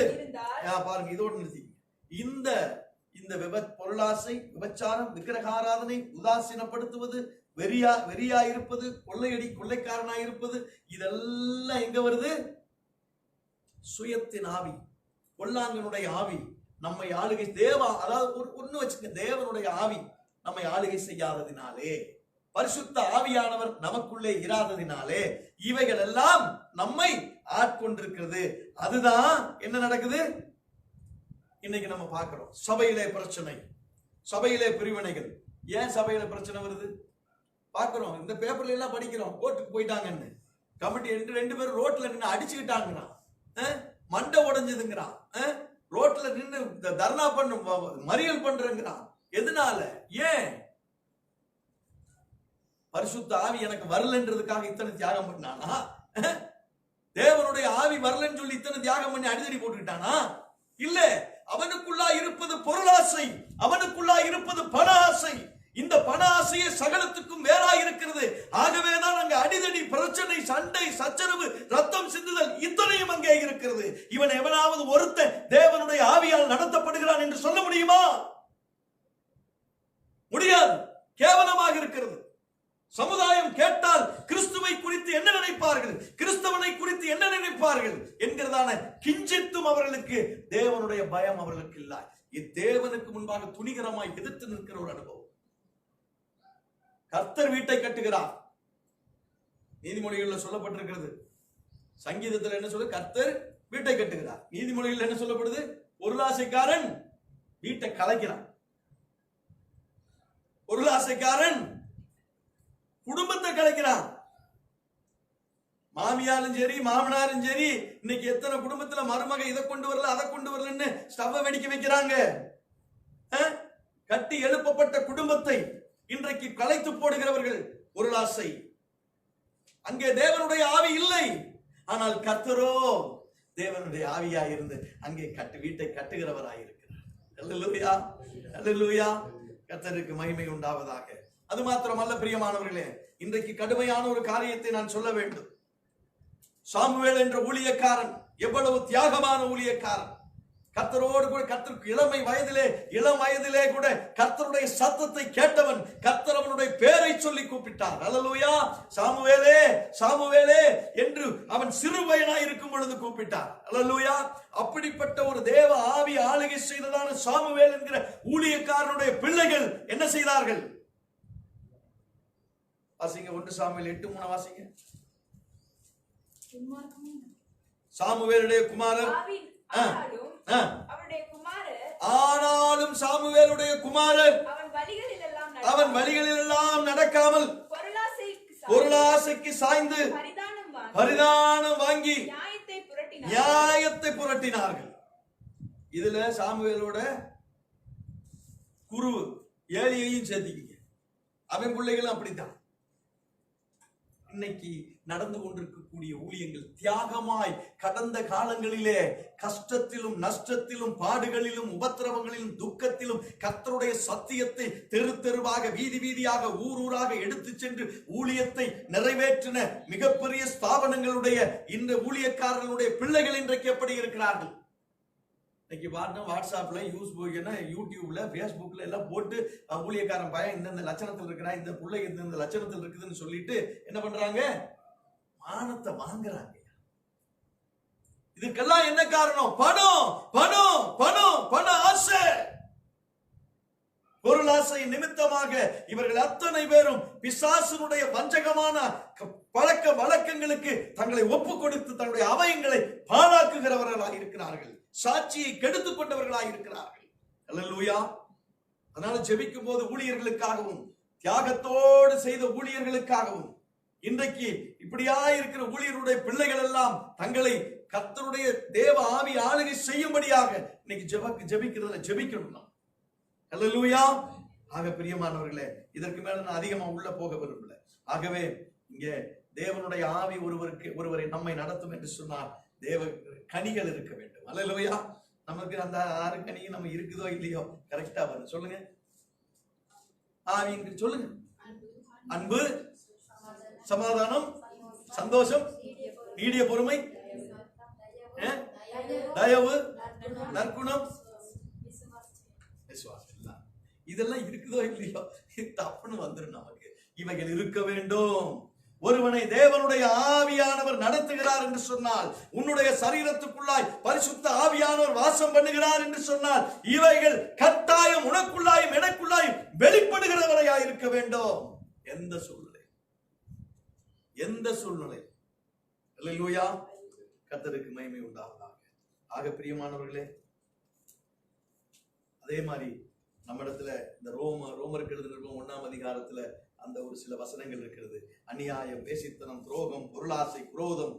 Speaker 1: பாருங்க. இதோடு நிறுத்தி. இந்த பொருளாசை, விபச்சாரம், விக்கிரகாராதனை, உதாசீனப்படுத்துவது, வெறியா இருப்பது, கொள்ளைக்காரனா இருப்பது, இதெல்லாம் எங்க வருது? சுயத்தின் ஆவி, பொல்லாங்கனுடைய ஆவி நம்மை ஆளுகை அதாவது ஒண்ணு வச்சுக்க, தேவனுடைய ஆவி நம்மை ஆளுகை செய்யாததினாலே, பரிசுத்த ஆவியானவர் நமக்குள்ளே இராததினாலே இவைகள் எல்லாம் நம்மை ஆட்கொண்டிருக்கிறது. அதுதான் என்ன நடக்குது இன்னைக்கு நம்ம பார்க்கிறோம். சபையிலே பிரச்சனை, சபையிலே பிரிவினைகள். ஏன் சபையில பிரச்சனை வருது பார்க்கிறோம். இந்த பேப்பர்ல எல்லாம் படிக்கிறோம், கோர்ட்டுக்கு போயிட்டாங்கன்னு. கமிட்டி 2 பேரும் ரோட்ல நின்று அடிச்சுக்கிட்டாங்கிறான், மண்டை உடைஞ்சதுங்கிறான், ரோட்ல நின்று தர்ணா மறியல் பண்றேங்கிறான். எதனால? ஏன்? பரிசுத்த ஆவி எனக்கு வரலன்றதுக்காக இத்தனை தியாகம் பண்ணானா? தேவனுடைய ஆவி வரலன்னு சொல்லி இத்தனை தியாகம் பண்ணி அடிதடி போட்டுக்கிட்டானா? இல்ல, அவனுக்குள்ளா இருப்பது பொருளாசை, அவனுக்குள்ளா இருப்பது பண ஆசை. இந்த பண ஆசையே சகலத்துக்கும் வேறாய் இருக்கிறது. ஆகவேதான் அங்க அடிதடி, பிரச்சனை, சண்டை, சச்சரவு, ரத்தம் சிந்துதல் இத்தனையும் அங்கே இருக்கிறது. இவன் எவனாவது ஒருத்தன் தேவனுடைய ஆவியால் நடத்தப்படுகிறான் என்று சொல்ல முடியுமா? முடியாது. கேவலமாக இருக்கிறது. சமுதாயம் கேட்டால் கிறிஸ்துவை குறித்து என்ன நினைப்பார்கள், கிறிஸ்தவனை குறித்து என்ன நினைப்பார்கள் என்கிறதான கிஞ்சித்தும் அவர்களுக்கு தேவனுடைய பயம் அவர்களுக்கு இல்லை. தேவனுக்கு முன்பாக துணிகரமாய் எதிர்த்து நிற்கிற ஒரு அனுபவம். கர்த்தர் வீட்டை கட்டுகிறார். நீதிமொழிகளில் சொல்லப்பட்டிருக்கிறது. சங்கீதத்தில் என்ன சொல்ல? கர்த்தர் வீட்டை கட்டுகிறார். நீதிமொழிகளில் என்ன சொல்லப்படுது? பொருளாசைக்காரன் வீட்டை கலைக்கிறான். பொருளாசைக்காரன் குடும்பத்தை கலைக்கிறான். மாமியாரும் சரி, மாமனாரும் சரி, இன்னைக்கு எத்தனை குடும்பத்துல மருமக இதை கொண்டு வரல, அதை கொண்டு வரலன்னு ஸ்டவ் வெடிக்க வைக்கிறாங்க. கட்டி எழுப்பப்பட்ட குடும்பத்தை இன்றைக்கு கலைத்து போடுகிறவர்கள் பொருளாசை. அங்கே தேவனுடைய ஆவி இல்லை. ஆனால் கர்த்தரோ தேவனுடைய ஆவியா இருந்து அங்கே வீட்டை கட்டுகிறவராயிருக்கிறார். அல்லேலூயா, அல்லேலூயா. கர்த்தருக்கு மகிமை உண்டாவதாக. அது மாத்திரமல்ல பிரியமானவர்களே, இன்றைக்கு கடுமையான ஒரு காரியத்தை நான் சொல்ல வேண்டும். சாமுவேல் என்ற ஊழியக்காரன் எவ்வளவு தியாகமான ஊழியக்காரன். கர்த்தரோடு கூட, கர்த்தருக்கு இளம் வயதிலே கூட கர்த்தருடைய சத்தத்தை கேட்டவன். கர்த்தர் அவனுடைய பேரை சொல்லி கூப்பிட்டார். அல்லேலூயா. சாமுவேலே, சாமுவேலே என்று அவன் சிறு பையனாய் இருக்கும் பொழுது கூப்பிட்டார். அல்லேலூயா. அப்படிப்பட்ட ஒரு தேவ ஆவி ஆளுகை செய்ததான சாமுவேல் என்கிற ஊழியக்காரனுடைய பிள்ளைகள் என்ன செய்தார்கள்? வாசிங்க, 1 சாமுவேல் 8:3 வாசிங்க. சாமுவேலுடைய குமாரர், ஆனாலும் சாமுவேலுடைய குமாரர் அவன் வழிகளிலெல்லாம் நடக்காமல் பொருளாசைக்கு சாய்ந்து பரிதானம் வாங்கி நியாயத்தை புரட்டினார்கள். இதுல சாமுவேலோட குரு ஏலியையும் சேர்த்திக்கிங்க. அவன் பிள்ளைகளும் அப்படித்தான். இன்னைக்கு நடந்து கொண்டிருக்கக்கூடிய ஊழியங்கள் தியாகமாய் கடந்த காலங்களிலே கஷ்டத்திலும் நஷ்டத்திலும் பாடுகளிலும் உபத்திரவங்களிலும் துக்கத்திலும் கர்த்தருடைய சத்தியத்தை தெரு தெருவாக வீதி வீதியாக ஊராக எடுத்து சென்று ஊழியத்தை நிறைவேற்றின மிகப்பெரிய ஸ்தாபனங்களுடைய இந்த ஊழியக்காரர்களுடைய பிள்ளைகள் இன்றைக்கு எப்படி இருக்கிறார்கள்? இன்னைக்கு பாருங்க, வாட்ஸ்அப்ல யூடியூப்ல பேஸ்புக்ல எல்லாம் போட்டு ஊழியக்காரன் பையன் இந்த லட்சணத்தில் இருக்கிறான், இந்த பிள்ளை இந்த லட்சணத்தில் இருக்குதுன்னு சொல்லிட்டு என்ன பண்றாங்க? மானத்தை வாங்குறாங்க. இதுக்கெல்லாம் என்ன காரணம்? பணம், பணம், பணம், பண ஆசை. பொருளாசை நிமித்தமாக இவர்கள் அத்தனை பேரும் பிசாசனுடைய வஞ்சகமான பழக்க வழக்கங்களுக்கு தங்களை ஒப்பு கொடுத்து தங்களுடைய அவயங்களை பாழாக்குகிறவர்களாக இருக்கிறார்கள். சாட்சியை கெடுத்துக் கொண்டவர்களாக இருக்கிறார்கள். அல்லேலூயா. அதனால ஜெபிக்கும் போது ஊழியர்களுக்காகவும் தியாகத்தோடு செய்த ஊழியர்களுக்காகவும் இன்றைக்கு இப்படியா இருக்கிற ஊழியருடைய பிள்ளைகள் எல்லாம் தங்களை கர்த்தருடைய தேவ ஆவி ஆளுகை செய்யும்படியாக இன்னைக்கு ஜெபிக்கிறதுல ஜெபிக்கணும். அல்லேலூயா. ஆக பிரியமானவர்களே, இதற்கு மேல நான் அதிகமா உள்ள போக விரும்பல. ஆகவே இங்கே தேவனுடைய ஆவி ஒருவரை நம்மை நடத்தும் என்று சொன்னார். தேவ கனிகள் இருக்க வேண்டும். அல்லேலூயா. நமக்கு அந்த 6 கனியும் நம்ம இருக்குதோ இல்லையோ கரெக்டா வரும். சொல்லுங்க, ஆவி சொல்லுங்க. அன்பு, சமாதானம், சந்தோஷம், நீடிய பொறுமை, தயவு, நற்குணம், விசுவாசம். இதெல்லாம் இருக்குதோ இல்லையோ தப்புன்னு வந்துடும் நமக்கு. இவைகள் இருக்க வேண்டும். ஒருவனை தேவனுடைய ஆவியானவர் நடத்துகிறார் என்று சொன்னால், உன்னுடைய சரீரத்துக்குள்ளாய் பரிசுத்த ஆவியானவர் வாசம் பண்ணுகிறார் என்று சொன்னால், இவைகள் கட்டாயம் உனக்குள்ளாயும் எனக்குள்ளாயும் வெளிப்படுகிறவரையாய் இருக்க வேண்டும். எந்த சூழ்நிலை, எந்த சூழ்நிலை. அல்லேலூயா, கர்த்தருக்கு மகிமை உண்டாவதாக. ஆக பிரியமானவர்களே, அதே மாதிரி நம்மிடத்துல இந்த ரோமருக்கு எழுதின 1ஆம் அதிகாரத்துல அந்த ஒரு சில வசனங்கள் இருக்கிறது. அநியாயம், வேசித்தனம், துரோகம், பொருளாசை, குரோதம்,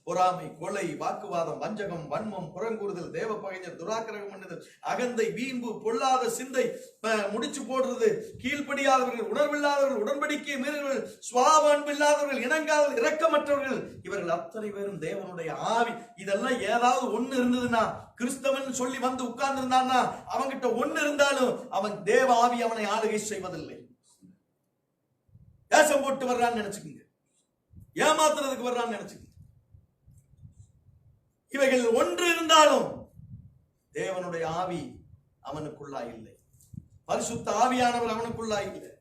Speaker 1: பொறாமை, கொலை, வாக்குவாதம், வஞ்சகம், வன்மம், புறங்கூறுதல், தேவ பகைஞர், துராக்கிரகம் பண்ணுதல், அகந்தை, வீம்பு, பொல்லாத சிந்தை, முடிச்சு போடுறது, கீழ்ப்படியாதவர்கள், உணர்வில்லாதவர்கள், உடன்படிக்கை மீறுவர்கள், சுவாப அன்பில்லாதவர்கள், இணங்காதவர்கள், இரக்கமற்றவர்கள், இவர்கள் அத்தனை பேரும் தேவனுடைய ஆவி. இதெல்லாம் ஏதாவது ஒண்ணு இருந்ததுன்னா, கிறிஸ்தவன் சொல்லி வந்து உட்கார்ந்து இருந்தான்னா, அவன்கிட்ட ஒண்ணு இருந்தாலும் அவன் தேவ ஆவி அவனை ஆளுகை செய்வதில்லை. தேசம் போட்டு வர்றான்னு நினைச்சுக்கோங்க, ஏமாத்துறதுக்கு வர்றான்னு நினைச்சுக்கோங்க. இவைகள் ஒன்று இருந்தாலும் தேவனுடைய ஆவி அவனுக்குள்ளா இல்லை, பரிசுத்த ஆவியானவர் அவனுக்குள்ளா இல்லை.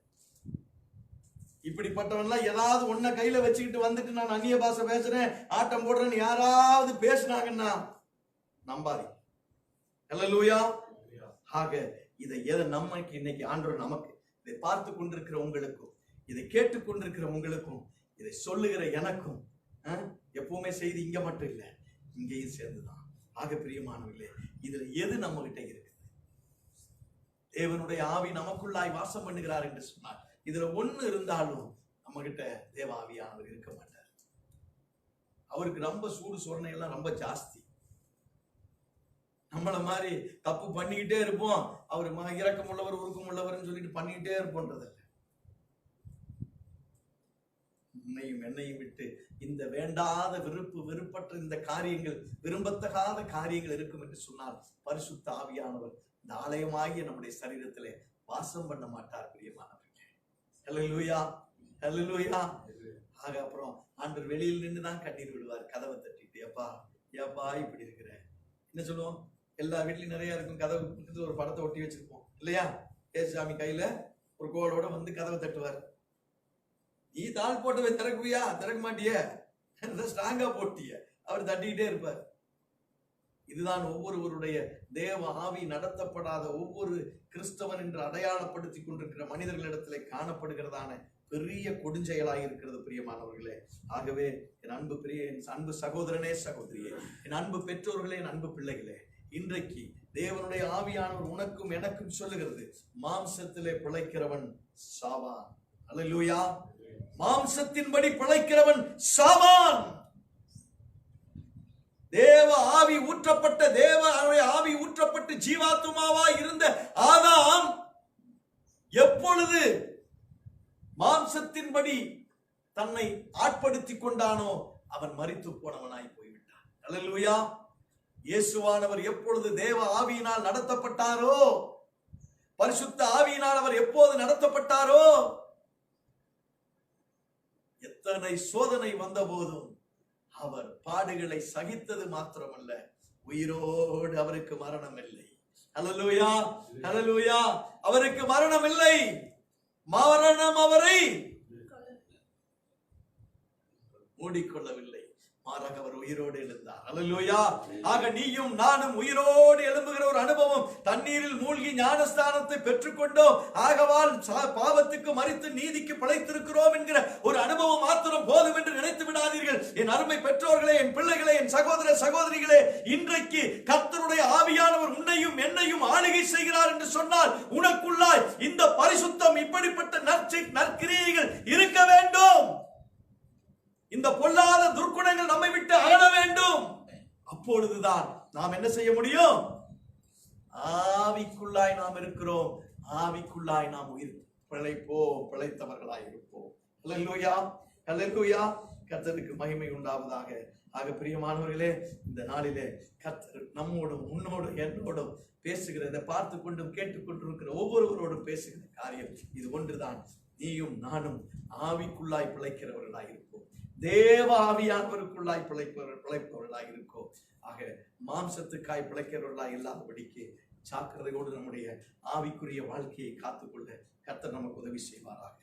Speaker 1: இப்படிப்பட்டவன்லாம் ஏதாவது ஒன்ன கையில வச்சுக்கிட்டு வந்துட்டு நான் அந்நிய பாஷை பேசுறேன், ஆட்டம் போடுறேன்னு யாராவது பேசினாங்கன்னா நம்பாதீங்க. அல்லேலூயா. ஆக இதை எதை நமக்கு இன்னைக்கு ஆண்டவர் நமக்கு இதை பார்த்து கொண்டிருக்கிற உங்களுக்கும், இதை கேட்டுக்கொண்டிருக்கிற உங்களுக்கும், இதை சொல்லுகிற எனக்கும் எப்பவுமே செய்தி இங்க மட்டும் இல்லை, இங்கேயும் சேர்ந்துதான். ஆக பிரியமானவர்களே, இதுல எது நம்ம கிட்ட இருக்குது? தேவனுடைய ஆவி நமக்குள்ளாய் வாசம் பண்ணுகிறார் என்று சொன்னார். இதுல ஒண்ணு இருந்தாலும் நம்ம கிட்ட தேவ ஆவியானவர் இருக்க மாட்டார். அவருக்கு ரொம்ப சூடு சொரணை எல்லாம் ரொம்ப ஜாஸ்தி. நம்மள மாதிரி தப்பு பண்ணிக்கிட்டே இருப்போம், அவர் இரக்கம் உள்ளவர், உருக்கம் உள்ளவர்னு சொல்லிட்டு பண்ணிக்கிட்டே இருப்போன்றதில்லை. உன்னையும் என்னையும் விட்டு இந்த வேண்டாத வெறுப்பற்ற இந்த காரியங்கள், விரும்பத்தகாத காரியங்கள் இருக்கும் என்று சொன்னால், பரிசுத்த ஆவியானவர் இந்த ஆலயமாகிய நம்முடைய சரீரத்திலே வாசம் பண்ண மாட்டார். பிரியமானவர்களே, அல்லேலூயா, அல்லேலூயா. ஆக அப்புறம் ஆண்டவர் வெளியில் நின்று தான் கண்ணீர் விடுவார், கதவை தட்டிட்டு, ஏப்பா ஏப்பா இப்படி இருக்கிற. என்ன சொல்லுவோம், எல்லா வீட்லயும் நிறைய இருக்கும், கதவு பக்கத்துல ஒரு படத்தை ஒட்டி வச்சிருப்போம் இல்லையா? ஏசுசாமி கையில ஒரு கோலோட வந்து கதவை தட்டுவார். நீ தாள் போட்டவை திறக்குவியா? திறக்க மாட்டிய, ஸ்ட்ராங்கா போட்டிய. அவர் தட்டிக்கிட்டே இருப்பார். இதுதான் ஒவ்வொருவருடைய தேவ ஆவி நடத்தப்படாத ஒவ்வொரு கிறிஸ்தவன் என்று அடையாளப்படுத்தி கொண்டிருக்கிற மனிதர்களிடத்திலே காணப்படுகிறதான பெரிய கொடுஞ்செயலாக இருக்கிறது. பிரியமானவர்களே, ஆகவே என் அன்பு சகோதரனே, சகோதரியே, என் அன்பு பெற்றோர்களே, என் அன்பு பிள்ளைகளே, இன்றைக்கு தேவனுடைய ஆவியானவர் உனக்கும் எனக்கும் சொல்லுகிறது, மாம்சத்திலே பிழைக்கிறவன் சாவான். அல்லேலூயா. மாம்சத்தின்படி பிழைக்கிறவன் சாவான். தேவ ஆவி ஊற்றப்பட்டு ஜீவாத்துமாவா இருந்த ஆதாம் எப்பொழுது மாம்சத்தின்படி தன்னை ஆட்படுத்திக் கொண்டானோ அவன் மரித்து போனவனாய் போய்விட்டான். அல்லேலூயா. இயேசுவானவர் எப்பொழுது தேவ ஆவியினால் நடத்தப்பட்டாரோ, பரிசுத்த ஆவியினால் அவர் எப்போது நடத்தப்பட்டாரோ, எத்தனை சோதனை வந்த போதும் அவர் பாடுகளை சகித்தது மாத்திரமல்ல, உயிரோடு அவருக்கு மரணம் இல்லை. அல்லேலூயா, அல்லேலூயா. அவருக்கு மரணம் இல்லை, மரணம் அவரை மூடிக்கொள்ளவில்லை, மாறாக அவர் உயிரோடு எழுந்தார். அல்லேலூயா. ஆக நீயும் நானும் உயிரோடு எழும்புகிற ஒரு அனுபவம், தண்ணீரில் மூழ்கி ஞானஸ்தானத்தை பெற்றுக்கொண்டோம், ஆகவால் பாவத்துக்கு மரித்து நீதிக்கு பிழைத்திருக்கிறோம் என்கிற ஒரு அனுபவம் மாத்திரம் போதும் என்று நினைத்து விடாதீர்கள். என் அருமை பெற்றோர்களே, என் பிள்ளைகளே, என் சகோதர சகோதரிகளே, இன்றைக்கு கர்த்தருடைய ஆவியானவர் உன்னையும் என்னையும் ஆளுகை செய்கிறார் என்று சொன்னால், உனக்குள்ளாய் இந்த பரிசுத்தம், இப்படிப்பட்ட நற்கிரியைகள் இருக்க வேண்டும். இந்த பொல்லாத துர்க்குணங்கள் நம்மை விட்டு அகல வேண்டும். அப்பொழுதுதான் நாம் என்ன செய்ய முடியும்? ஆவிக்குள்ளாய் நாம் இருக்கிறோம், ஆவிக்குள்ளாய் நாம் உயிர் பிழைத்தவர்களாய் இருப்போம். அல்லேலூயா, அல்லேலூயா. கர்த்தருக்கு மகிமை உண்டாவதாக. ஆக பிரியமானவர்களே, இந்த நாளிலே கர்த்தர் நம்மோடும் உன்னோடும் என்னோடும் பேசுகிற, இதை பார்த்து கொண்டும் கேட்டுக்கொண்டிருக்கிற ஒவ்வொருவரோடும் பேசுகிற காரியம் இது ஒன்றுதான். நீயும் நானும் ஆவிக்குள்ளாய் பிழைக்கிறவர்களாய் இருப்போம். தேவ ஆவியானவருக்குள்ளாய் பிழைப்பவர்களாய் இருக்கோம். ஆக மாம்சத்துக்காய் பிழைக்கிறவர்களாய் இல்லாதபடிக்கு ஜாக்கிரதையோடு நம்முடைய ஆவிக்குரிய வாழ்க்கையை காத்துக்கொள்ள கர்த்தர் நமக்கு உதவி செய்வாராக.